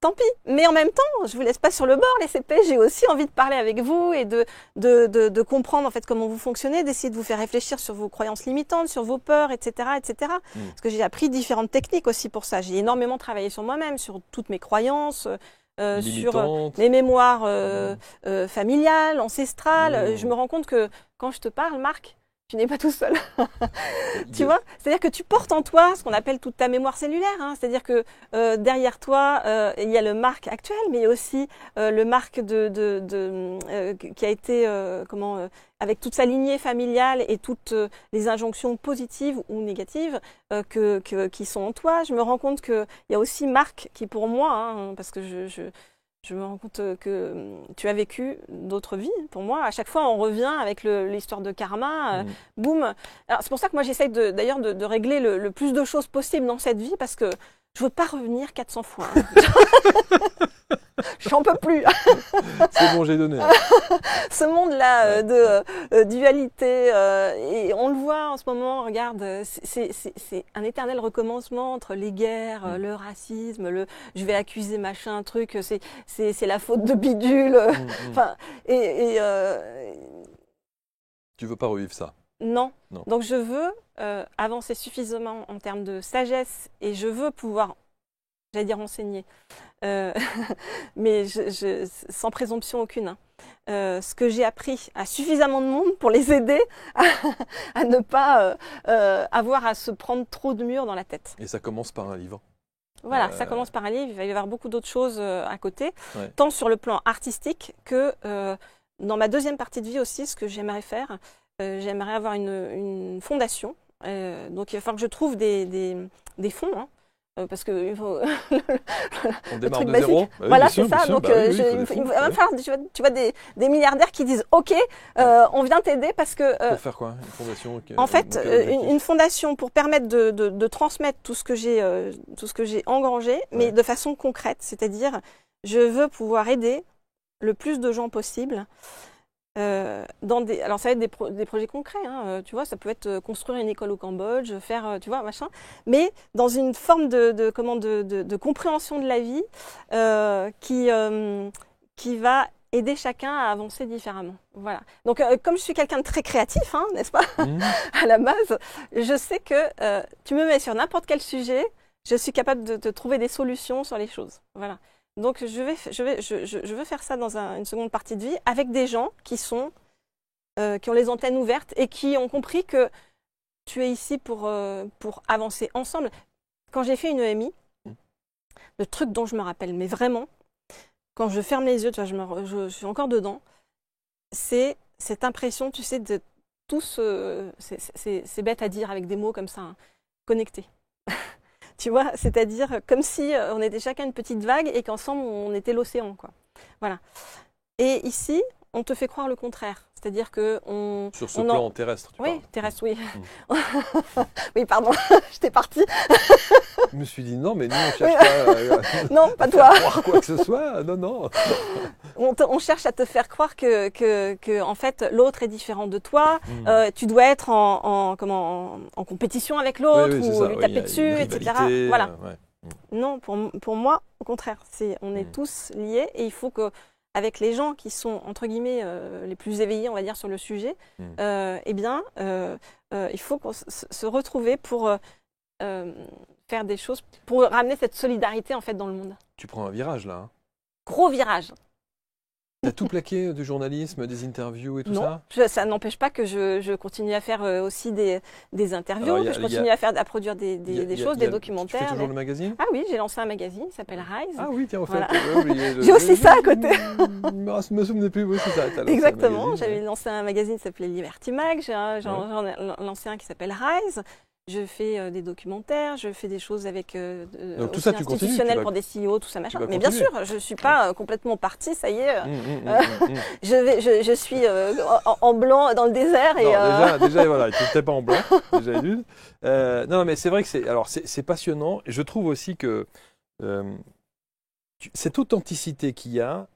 tant pis. Mais en même temps, je vous laisse pas sur le bord, les CP. J'ai aussi envie de parler avec vous et de comprendre en fait comment vous fonctionnez, d'essayer de vous faire réfléchir sur vos croyances limitantes, sur vos peurs, etc., etc. Parce que j'ai appris différentes techniques aussi pour ça. J'ai énormément travaillé sur moi-même, sur toutes mes croyances. Sur mes mémoires familiales, ancestrales. Je me rends compte que quand je te parle, Marc, tu n'es pas tout seul. Tu vois? C'est-à-dire que tu portes en toi ce qu'on appelle toute ta mémoire cellulaire. Hein. C'est-à-dire que derrière toi, il y a le Marc actuel, mais il y a aussi le Marc qui a été avec toute sa lignée familiale et toutes les injonctions positives ou négatives qui sont en toi. Je me rends compte qu'il y a aussi Marc qui, pour moi, hein, parce que je me rends compte que tu as vécu d'autres vies. Pour moi, à chaque fois, on revient avec l'histoire de karma. Boum. Alors, c'est pour ça que moi, j'essaye d'ailleurs de régler le plus de choses possible dans cette vie parce que je veux pas revenir 400 fois. Hein. J'en peux plus. C'est bon, j'ai donné. Ce monde-là de dualité, et on le voit en ce moment, regarde, c'est un éternel recommencement entre les guerres, le racisme, je vais accuser machin, truc, c'est la faute de bidule. Enfin, tu veux pas revivre ça? Non. Donc je veux avancer suffisamment en termes de sagesse et je veux pouvoir, j'allais dire enseigner, mais sans présomption aucune. Hein. Ce que j'ai appris à suffisamment de monde pour les aider à ne pas avoir à se prendre trop de murs dans la tête. Et ça commence par un livre. Voilà, ça commence par un livre. Il va y avoir beaucoup d'autres choses à côté, tant sur le plan artistique que dans ma deuxième partie de vie aussi, ce que j'aimerais faire. J'aimerais avoir une fondation. Donc il va falloir que je trouve des fonds. Hein. Parce que on démarre de zéro. Bah, voilà, c'est ça. Donc, il va falloir, tu vois des milliardaires qui disent OK, on vient t'aider parce que. Pour faire quoi? Une fondation? En fait, une fondation pour permettre de transmettre tout ce que j'ai engrangé, mais de façon concrète. C'est-à-dire, je veux pouvoir aider le plus de gens possible. Alors ça va être des projets concrets, hein, tu vois, ça peut être construire une école au Cambodge, faire, tu vois, machin, mais dans une forme de compréhension de la vie qui va aider chacun à avancer différemment. Voilà. Donc comme je suis quelqu'un de très créatif, hein, n'est-ce pas, à la base, je sais que tu me mets sur n'importe quel sujet, je suis capable de te trouver des solutions sur les choses. Voilà. Donc, je veux faire ça dans une seconde partie de vie avec des gens qui ont les antennes ouvertes et qui ont compris que tu es ici pour avancer ensemble. Quand j'ai fait une EMI, le truc dont je me rappelle, mais vraiment, quand je ferme les yeux, tu vois, je suis encore dedans, c'est cette impression, tu sais, de tous, c'est bête à dire avec des mots comme ça, hein, connectés. Tu vois, c'est-à-dire comme si on était chacun une petite vague et qu'ensemble on était l'océan, quoi. Voilà. Et ici, on te fait croire le contraire. C'est-à-dire que sur ce plan terrestre, tu parles. Terrestre, oui. Oui, pardon, j'étais partie. Je me suis dit non, mais nous on cherche pas. Non, pas toi. Croire quoi que ce soit, non. On cherche à te faire croire que en fait l'autre est différent de toi. Tu dois être en compétition avec l'autre ou lui taper dessus, etc. Voilà. Non, pour moi, au contraire, on est tous liés et il faut que avec les gens qui sont, entre guillemets, les plus éveillés, on va dire, sur le sujet, eh bien, il faut se retrouver pour faire des choses, pour ramener cette solidarité, en fait, dans le monde. Tu prends un virage, là. Hein. Gros virage. T'as tout plaqué du journalisme, des interviews et tout Non, ça? ça n'empêche pas que je continue à faire aussi des interviews, Alors, que je continue à produire des choses, des documentaires. Tu fais toujours le magazine? Ah oui, j'ai lancé un magazine qui s'appelle Rise. Ah oui, tiens, en fait, Voilà. j'avais oublié. J'ai aussi ça à côté. Je me souvenais plus, oui, c'est ça. t'as lancé un Exactement, magazine, j'avais ouais. lancé un magazine qui s'appelait Liberty Mag, j'en ai lancé un qui s'appelle Rise. Je fais des documentaires, je fais des choses avec Donc tout aussi ça, tu continues, institutionnelles tu vas- pour des CEO, tout ça machin. vas Mais bien continuer. sûr, je suis pas complètement partie, ça y est. Hum. Je suis en blanc dans le désert et Non, déjà, voilà, tu n'étais pas en blanc, déjà d'une. Non, mais c'est vrai que c'est passionnant. Et je trouve aussi que euh, cette authenticité qu'il y a,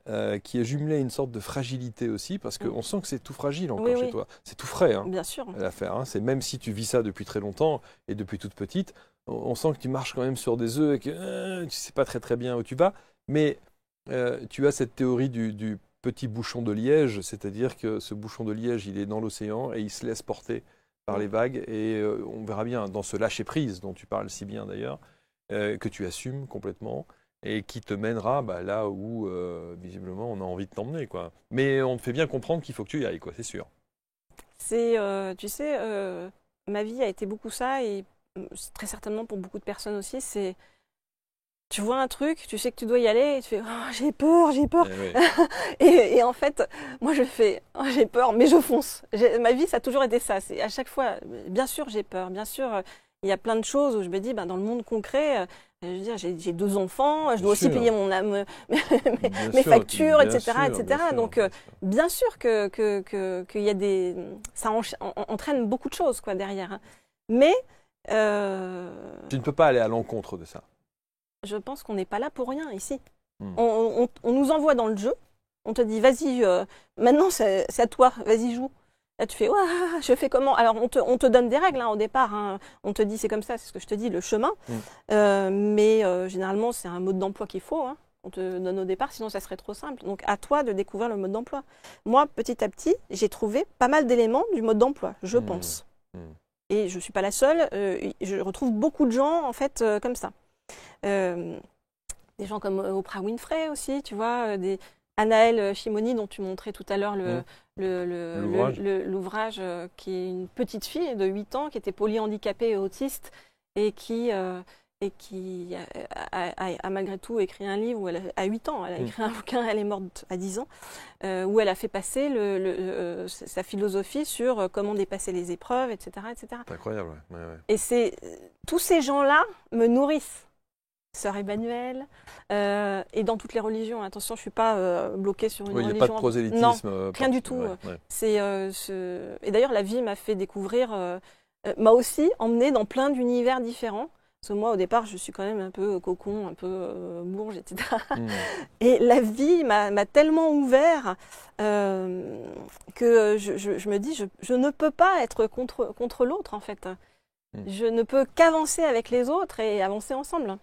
qui est jumelée à une sorte de fragilité aussi, parce qu'on sent que c'est tout fragile encore Oui, chez oui. toi. C'est tout frais, hein, bien sûr. l'affaire. Hein. C'est même si tu vis ça depuis très longtemps et depuis toute petite, on sent que tu marches quand même sur des œufs et que tu sais pas très très bien où tu vas. Mais tu as cette théorie du petit bouchon de liège, c'est-à-dire que ce bouchon de liège, il est dans l'océan et il se laisse porter par les vagues. Et on verra bien dans ce lâcher-prise dont tu parles si bien d'ailleurs, que tu assumes complètement et qui te mènera là où visiblement on a envie de t'emmener, quoi. Mais on te fait bien comprendre qu'il faut que tu y ailles, quoi, c'est sûr. C'est, tu sais, ma vie a été beaucoup ça et très certainement pour beaucoup de personnes aussi. C'est, tu vois un truc, tu sais que tu dois y aller et tu fais oh, j'ai peur, j'ai peur. Eh oui. Et en fait, moi je fais oh, j'ai peur, mais je fonce. Ma vie, ça a toujours été ça. C'est à chaque fois, bien sûr, j'ai peur. Bien sûr, il y a plein de choses où je me dis, dans le monde concret, je veux dire, j'ai 2 enfants, je dois aussi sûr. payer mon Bien mes sûr, factures, bien etc., sûr, etc. bien sûr, Donc, bien sûr. bien sûr qu'il y a des, ça entraîne beaucoup de choses quoi derrière. Hein. Mais Tu ne peux pas aller à l'encontre de ça. je pense qu'on n'est pas là pour rien ici. Hmm. On nous envoie dans le jeu. On te dit, vas-y, maintenant c'est à toi, vas-y, joue. Là, tu fais, ouah, je fais comment? Alors, on te donne des règles au départ. Hein. On te dit, c'est comme ça, c'est ce que je te dis, le chemin. Mais généralement, c'est un mode d'emploi qu'il faut. Hein. On te donne au départ, sinon ça serait trop simple. Donc, à toi de découvrir le mode d'emploi. Moi, petit à petit, j'ai trouvé pas mal d'éléments du mode d'emploi, je pense. Et je ne suis pas la seule. Je retrouve beaucoup de gens, en fait, comme ça. Des gens comme Oprah Winfrey aussi, tu vois, des Anaëlle Chimoni dont tu montrais tout à l'heure l'ouvrage, qui est une petite fille de 8 ans qui était polyhandicapée et autiste et qui a malgré tout écrit un livre où à 8 ans, elle a écrit un bouquin, elle est morte à 10 ans, où elle a fait passer sa philosophie sur comment dépasser les épreuves, etc. etc. C'est incroyable, ouais. Et tous ces gens-là me nourrissent. Sœur Emmanuel, et dans toutes les religions. Attention, je ne suis pas bloquée sur une religion. Il n'y a pas de prosélytisme. Non, rien du tout. Ouais. Et d'ailleurs, la vie m'a fait découvrir, m'a aussi emmenée dans plein d'univers différents. Parce que moi, au départ, je suis quand même un peu cocon, un peu bourge, etc. Et la vie m'a tellement ouvert que je me dis, je ne peux pas être contre l'autre, en fait. Je ne peux qu'avancer avec les autres et avancer ensemble.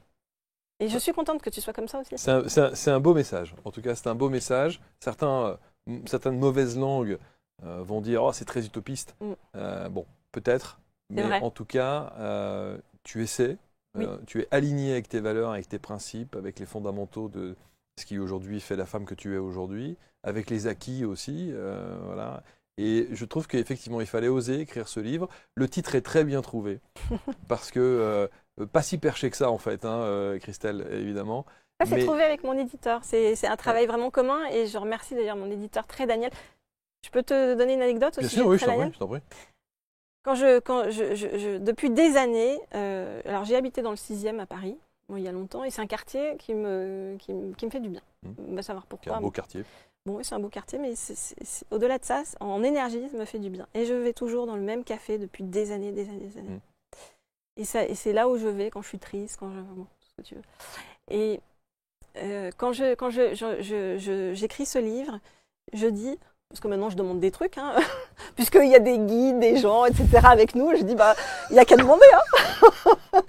Et je suis contente que tu sois comme ça aussi. C'est un beau message. En tout cas, c'est un beau message. Certaines mauvaises langues vont dire « Oh, c'est très utopiste ». Bon, peut-être. Mais en tout cas, tu essaies. Tu es aligné avec tes valeurs, avec tes principes, avec les fondamentaux de ce qui aujourd'hui fait la femme que tu es aujourd'hui, avec les acquis aussi. Voilà. Et je trouve qu'effectivement, il fallait oser écrire ce livre. Le titre est très bien trouvé parce que pas si perché que ça en fait, hein, Christelle, évidemment. Ça, c'est trouvé avec mon éditeur. C'est un travail vraiment commun et je remercie d'ailleurs mon éditeur, Très Daniel. Je peux te donner une anecdote aussi? Bien sûr, oui, je t'en prie. Depuis des années, alors j'ai habité dans le 6e à Paris, il y a longtemps, et c'est un quartier qui me fait du bien. On va savoir pourquoi. C'est un beau quartier. Bon, oui, c'est un beau quartier, mais au-delà de ça, en énergie, ça me fait du bien. Et je vais toujours dans le même café depuis des années, des années, des années. Et c'est là où je vais quand je suis triste, quand bon, tout ce que tu veux. Et quand j'écris ce livre, je dis, parce que maintenant je demande des trucs, hein, puisqu'il y a des guides, des gens, etc. avec nous, je dis, il n'y a qu'à demander. Hein.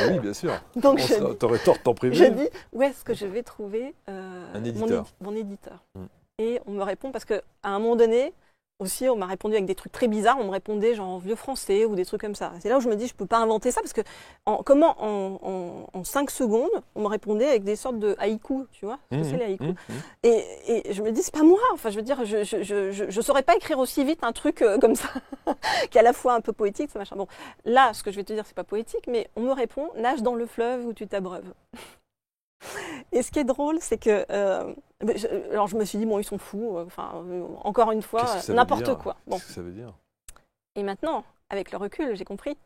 Oui, bien sûr. Donc t'aurais tort de t'en priver. Je dis, où est-ce que je vais trouver un éditeur. mon éditeur? Et on me répond, parce qu'à un moment donné, aussi, on m'a répondu avec des trucs très bizarres. On me répondait genre en vieux français ou des trucs comme ça. C'est là où je me dis, je peux pas inventer ça parce que comment en 5 secondes, on me répondait avec des sortes de haïkus, tu vois ce que c'est les haïkus. Et je me dis, c'est pas moi. Enfin, je veux dire, je saurais pas écrire aussi vite un truc comme ça, qui est à la fois un peu poétique, ça machin. Bon, là, ce que je vais te dire, c'est pas poétique, mais on me répond, nage dans le fleuve où tu t'abreuves. Et ce qui est drôle, c'est que alors je me suis dit bon, ils sont fous. Enfin, encore une fois, n'importe quoi. Bon. Qu'est-ce que ça veut dire? Et maintenant, avec le recul, j'ai compris.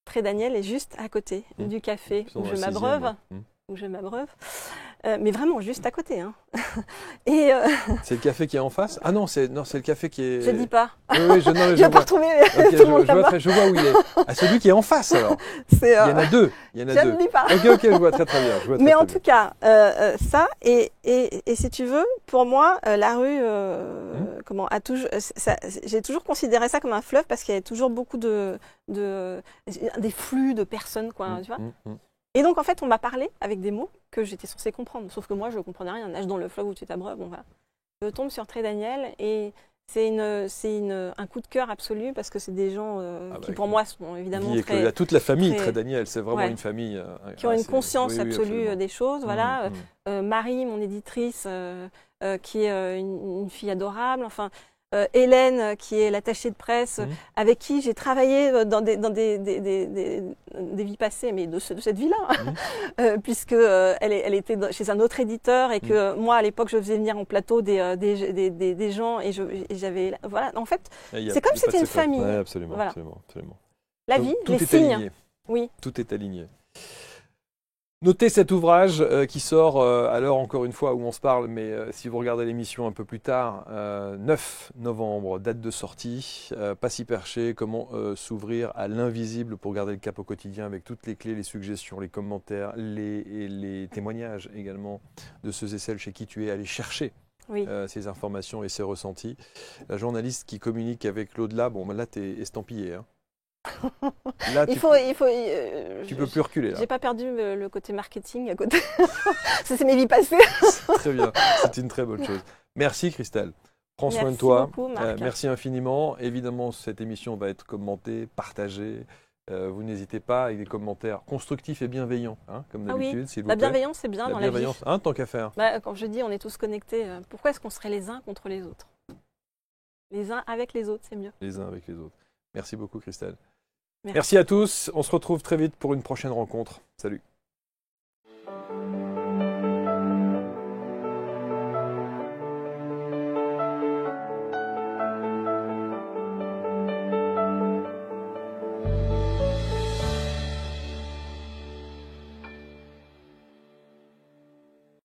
Très Daniel est juste à côté du café où je m'abreuve, mais vraiment juste à côté. Hein. Et c'est le café qui est en face? Ah non, c'est le café qui est. Je dis pas. Oui, je vais pas retrouver okay, tout le monde là-bas. Je vois où il est. Ah, celui qui est en face alors. Il y en a deux. Je ne dis pas. Ok, je vois très bien. Mais en tout cas, ça et si tu veux, pour moi, la rue, j'ai toujours considéré ça comme un fleuve parce qu'il y avait toujours beaucoup des flux de personnes, quoi, tu vois. Et donc, en fait, on m'a parlé avec des mots que j'étais censée comprendre. Sauf que moi, je ne comprenais rien. Nage dans le fleuve où tu t'abreuves. Bon, voilà. Je tombe sur Très Daniel et c'est un coup de cœur absolu parce que c'est des gens qui, pour moi, sont évidemment très... Il y a toute la famille Très Daniel. C'est vraiment une famille... qui ont une conscience absolue des choses. Voilà. Marie, mon éditrice, qui est une fille adorable. Enfin... Hélène, qui est l'attachée de presse, avec qui j'ai travaillé dans des vies passées, mais de cette vie-là, puisque elle était chez un autre éditeur et que moi, à l'époque, je faisais venir en plateau des gens et j'avais... Voilà, en fait, c'est comme si c'était une famille. Ouais, absolument, voilà. Absolument. La vie, tout les est signes. Aligné. Oui. Tout est aligné. Notez cet ouvrage qui sort à l'heure, encore une fois, où on se parle, mais si vous regardez l'émission un peu plus tard, 9 novembre, date de sortie, Pas si perché, comment s'ouvrir à l'invisible pour garder le cap au quotidien avec toutes les clés, les suggestions, les commentaires, les témoignages également de ceux et celles chez qui tu es allé chercher ces informations et ces ressentis. La journaliste qui communique avec l'au-delà, bon, là, tu es estampillé, hein. Là, tu peux plus reculer. Là. J'ai pas perdu le côté marketing à côté. Ça, c'est mes vies passées. Très bien, c'est une très bonne chose. Merci Christelle. Prends soin de toi. Beaucoup, Marc. Merci infiniment. Évidemment, cette émission va être commentée, partagée. Vous n'hésitez pas avec des commentaires constructifs et bienveillants, hein, comme d'habitude. S'il vous plaît. La bienveillance, c'est bien dans la vie. Hein, tant qu'à faire. Quand je dis on est tous connectés, pourquoi est-ce qu'on serait les uns contre les autres? Les uns avec les autres, c'est mieux. Les uns avec les autres. Merci beaucoup Christelle. Merci à tous. On se retrouve très vite pour une prochaine rencontre. Salut.